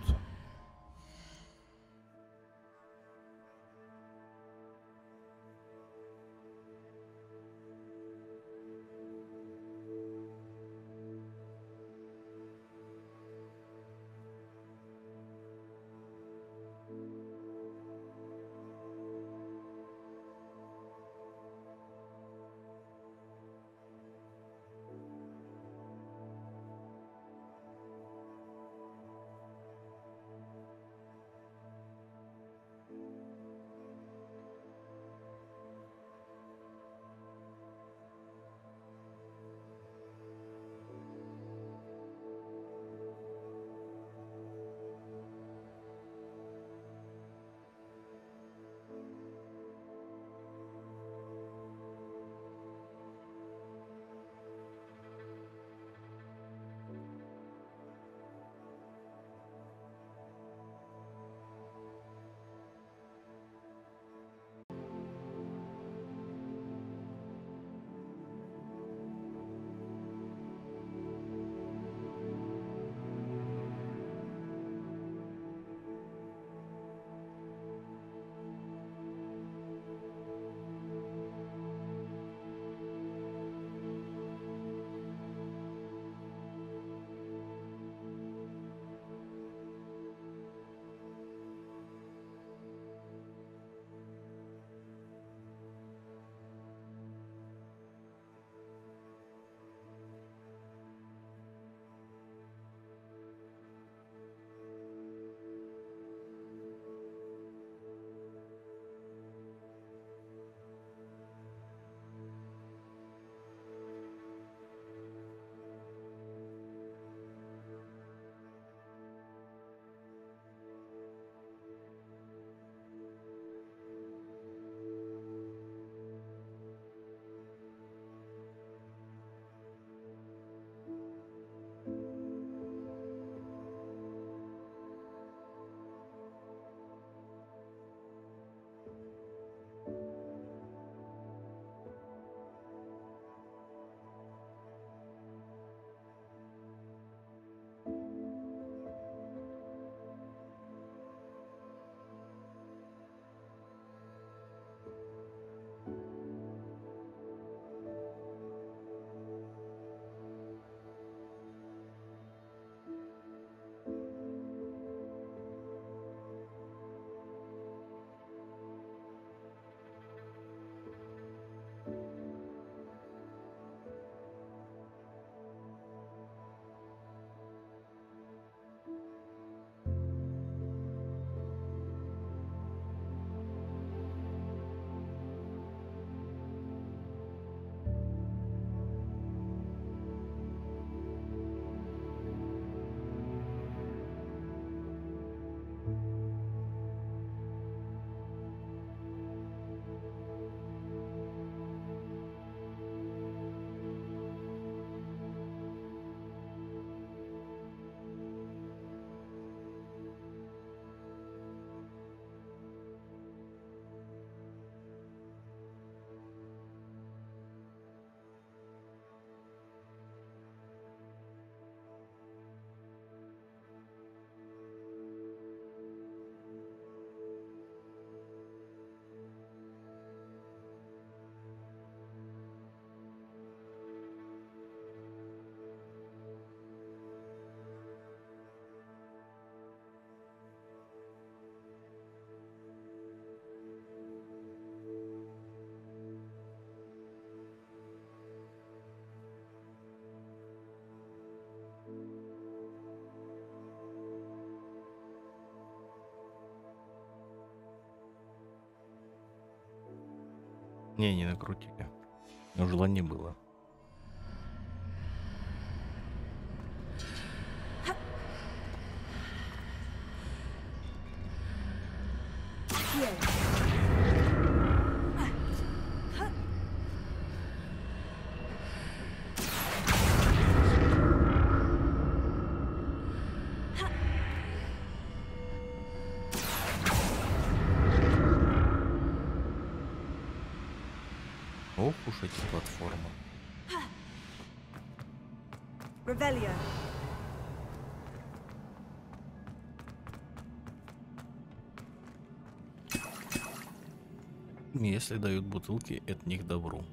Не накрутили. Но желание было. Ох уж эти платформы. Revelio. Если дают бутылки, это не к добру.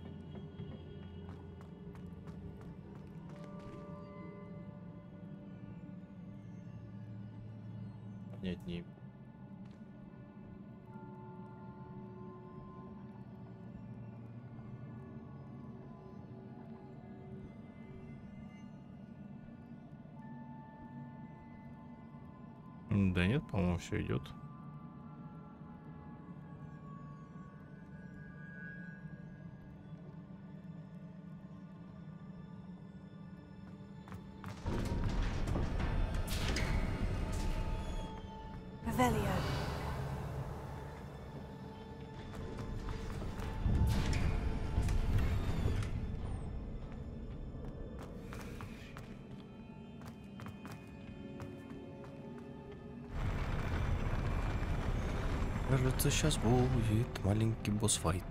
Нет, не. Да нет, по-моему, все идет. Revelio. Кажется, сейчас будет маленький босс-файт.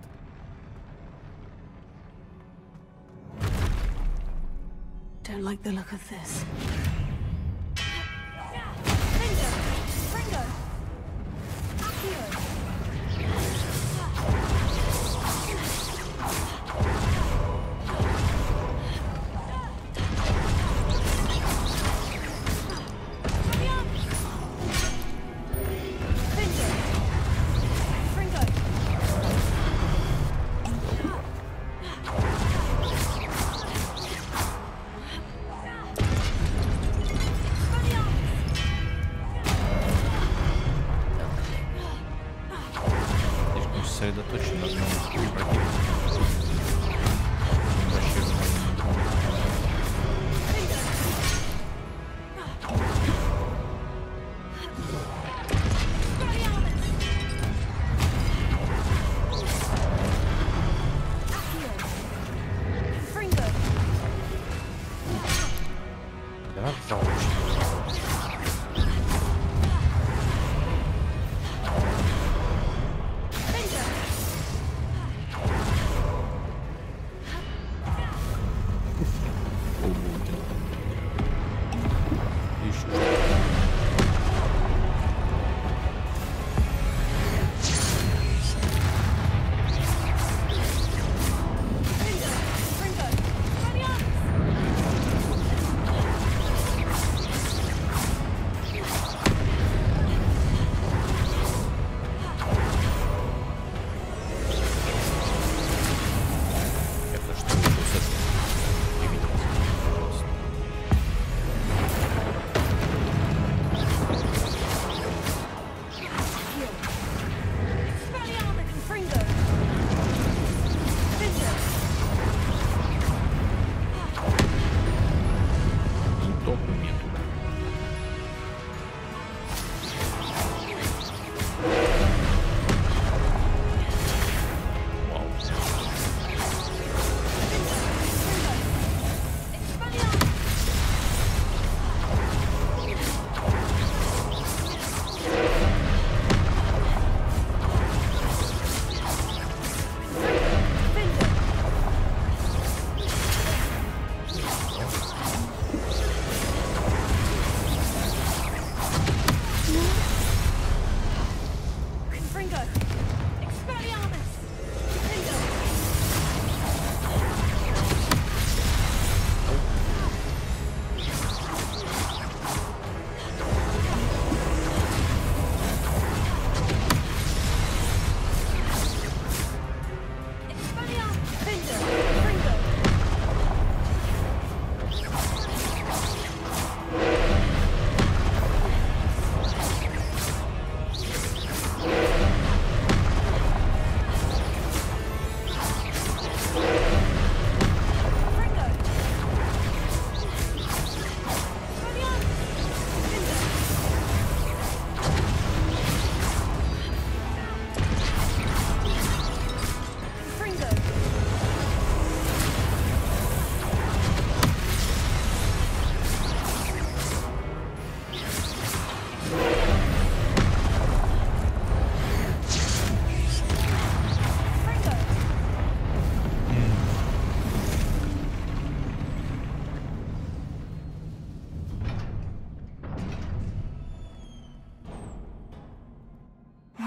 Don't like the look of this. Сосредоточен на одном противнике. Да, заучить.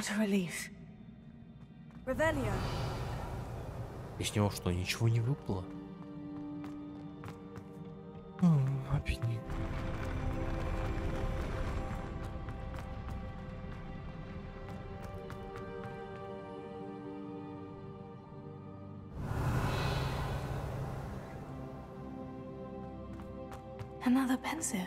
What a relief. Revelio. Из него что, ничего не выпало? Опять не... Another pensive.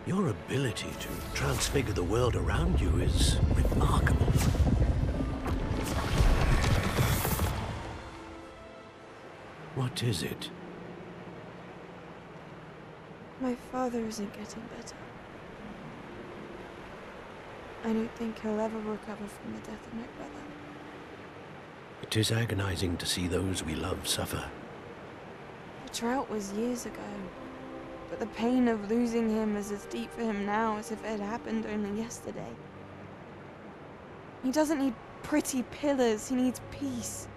Your ability to transfigure the world around you is remarkable. What is it? My father isn't getting better. I don't think he'll ever recover from the death of my brother. It is agonizing to see those we love suffer. The drought was years ago, but the pain of losing him is as deep for him now as if it had happened only yesterday. He doesn't need pretty pillars, he needs peace.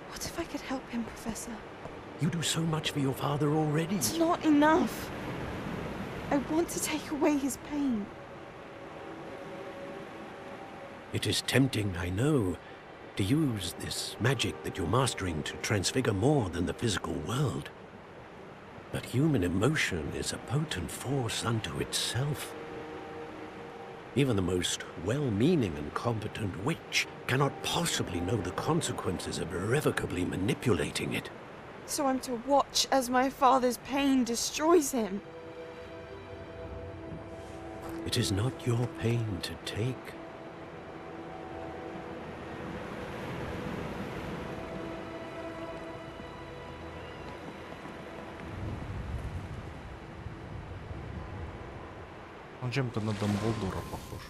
What if I could help him, Professor? You do so much for your father already. It's not enough. I want to take away his pain. It is tempting, I know, to use this magic that you're mastering to transfigure more than the physical world. But human emotion is a potent force unto itself. Even the most well-meaning and competent witch cannot possibly know the consequences of irrevocably manipulating it. So I'm to watch as my father's pain destroys him. It is not your pain to take. Он чем-то на Дамблдора похож.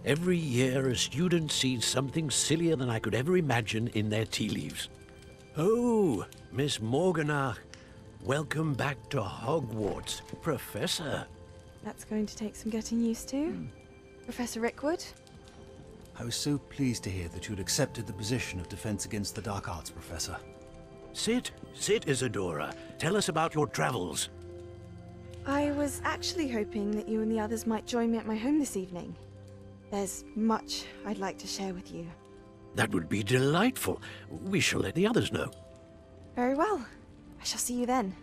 Every year a student sees something sillier than I could ever imagine in their tea leaves. Oh, Miss Morganach, welcome back to Hogwarts, Professor. That's going to take some getting used to. Professor Rickwood? I was so pleased to hear that you'd accepted the position of Defense Against the Dark Arts, Professor. Sit, Isadora. Tell us about your travels. I was actually hoping that you and the others might join me at my home this evening. There's much I'd like to share with you. That would be delightful. We shall let the others know. Very well. I shall see you then.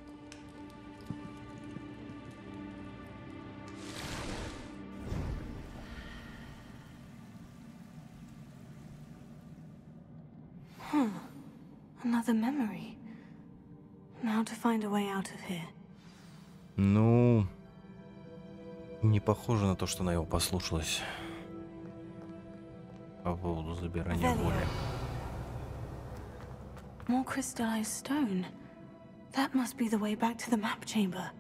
Another memory. Now to find a way out of here. Ну, не похоже на то, что она его послушалась по поводу забирания воли. More crystallized stone. That must be the way back to the map chamber.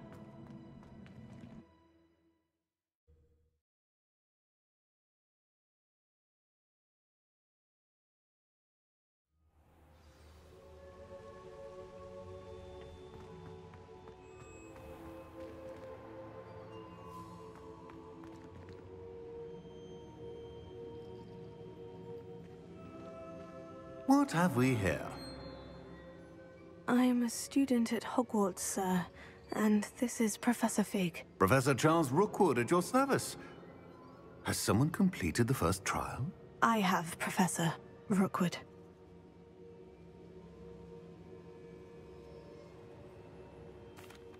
What have we here? I'm a student at Hogwarts, sir, and this is Professor Fig. Professor Charles Rookwood at your service. Has someone completed the first trial? I have, Professor Rookwood.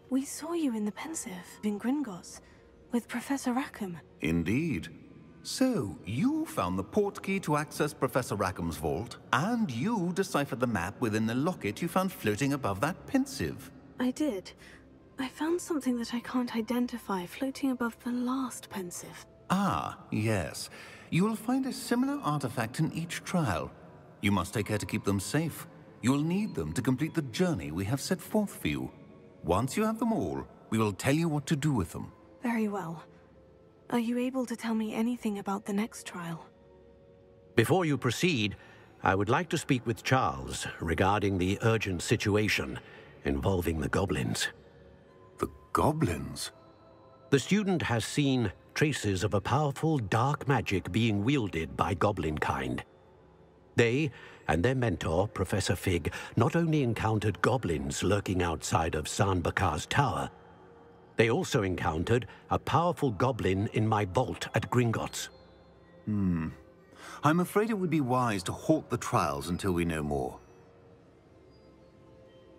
We saw you in the Pensive in Gringotts with Professor Rackham. Indeed. So, you found the portkey to access Professor Rackham's vault, and you deciphered the map within the locket you found floating above that Pensive. I did. I found something that I can't identify floating above the last pensive. Ah, yes. You will find a similar artifact in each trial. You must take care to keep them safe. You will need them to complete the journey we have set forth for you. Once you have them all, we will tell you what to do with them. Very well. Are you able to tell me anything about the next trial? Before you proceed, I would like to speak with Charles regarding the urgent situation involving the goblins. The goblins? The student has seen traces of a powerful dark magic being wielded by goblin kind. They and their mentor, Professor Fig, not only encountered goblins lurking outside of San Bakar's tower, they also encountered a powerful goblin in my vault at Gringotts. I'm afraid it would be wise to halt the trials until we know more.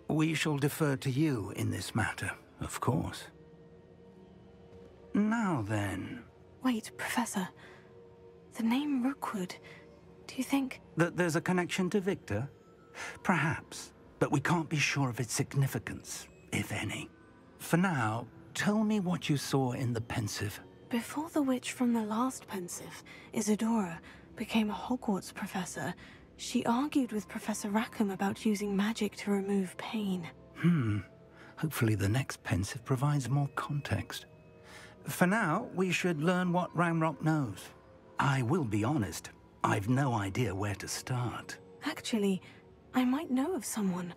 We shall defer to you in this matter, of course. Now then... Wait, Professor. The name Rookwood. Do you think... that there's a connection to Victor? Perhaps, but we can't be sure of its significance, if any. For now, tell me what you saw in the pensive. Before the witch from the last pensive, Isadora, became a Hogwarts professor, she argued with Professor Rackham about using magic to remove pain. Hopefully the next pensive provides more context. For now, we should learn what Ranrock knows. I will be honest, I've no idea where to start. Actually, I might know of someone.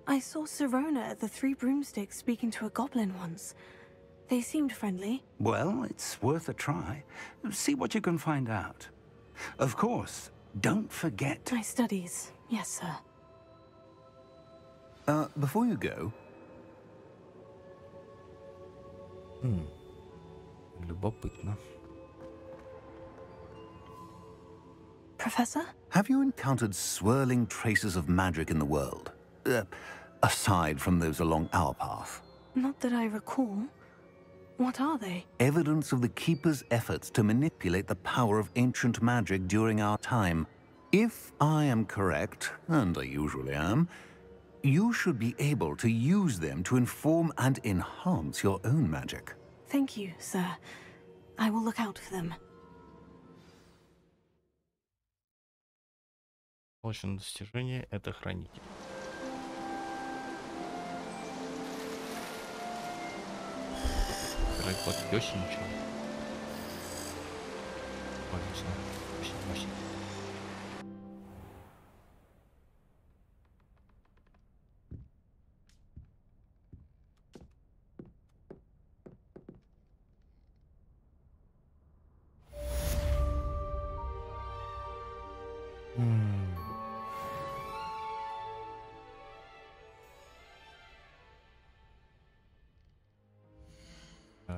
I saw Sirona at the Three Broomsticks speaking to a goblin once. They seemed friendly. Well, it's worth a try. See what you can find out. Of course, don't forget... My studies, yes, sir. Before you go... Любопытно. Professor? Have you encountered swirling traces of magic in the world? Aside from those along our path? Not that I recall. What are they? Evidence of the Keeper's efforts to manipulate the power of ancient magic during our time. If I am correct, and I usually am, you should be able to use them to inform and enhance your own magic. Thank you, sir. I will look out for them. Получено достижение — это хранитель. Под осень ничего. Осень.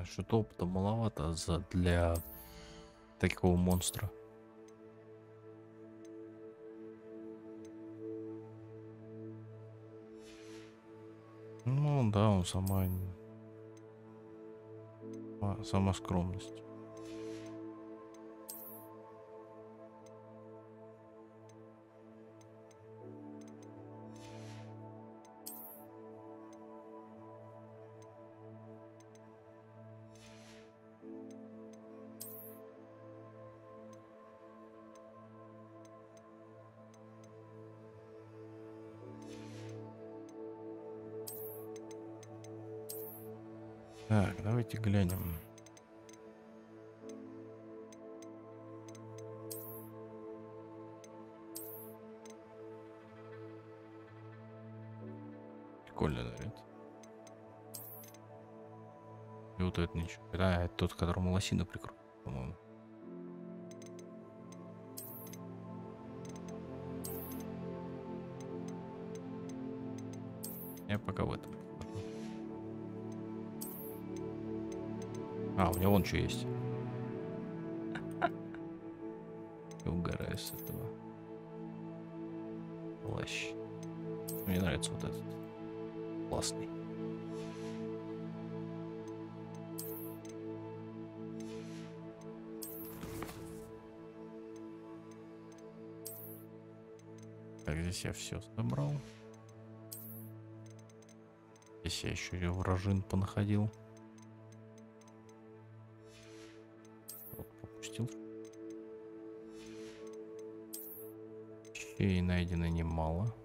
Что-то опыта маловато для такого монстра. Ну да, он сама скромность. Так, давайте глянем. Прикольный наряд. И вот это ничего. Да, это тот, которому лосина прикрутила, по-моему. Я пока в этом. А, у него вон что есть. Я угораю с этого. Плащ. Мне нравится вот этот. Классный. Так, здесь я все собрал. Здесь я еще и вражин понаходил. Вот, попустил. Вещей найдено немало.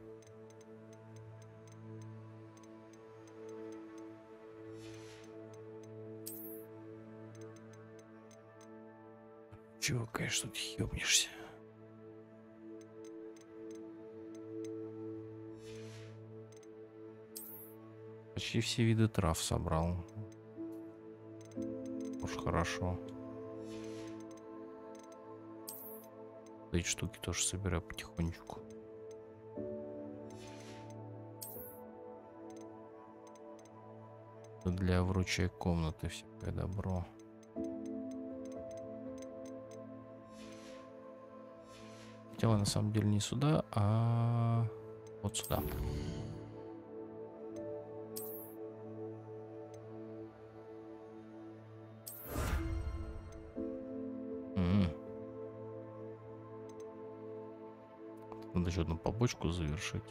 Чего, конечно, тут ёбнешься. Почти все виды трав собрал. Уж хорошо. Эти штуки тоже собираю потихонечку. Для вручей комнаты всякое добро. Хотела на самом деле не сюда, а вот сюда. Надо еще одну побочку завершить.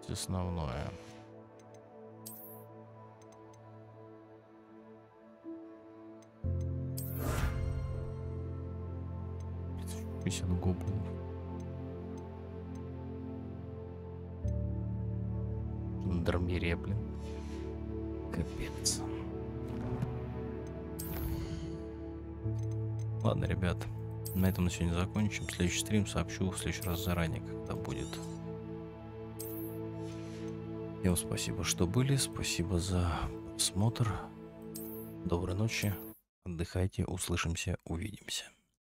Это основное. От гоблинов. Драмерия, блин. Капец. Ладно, ребят. На этом на сегодня закончим. Следующий стрим сообщу в следующий раз заранее, когда будет. Всем спасибо, что были. Спасибо за просмотр. Доброй ночи. Отдыхайте. Услышимся. Увидимся.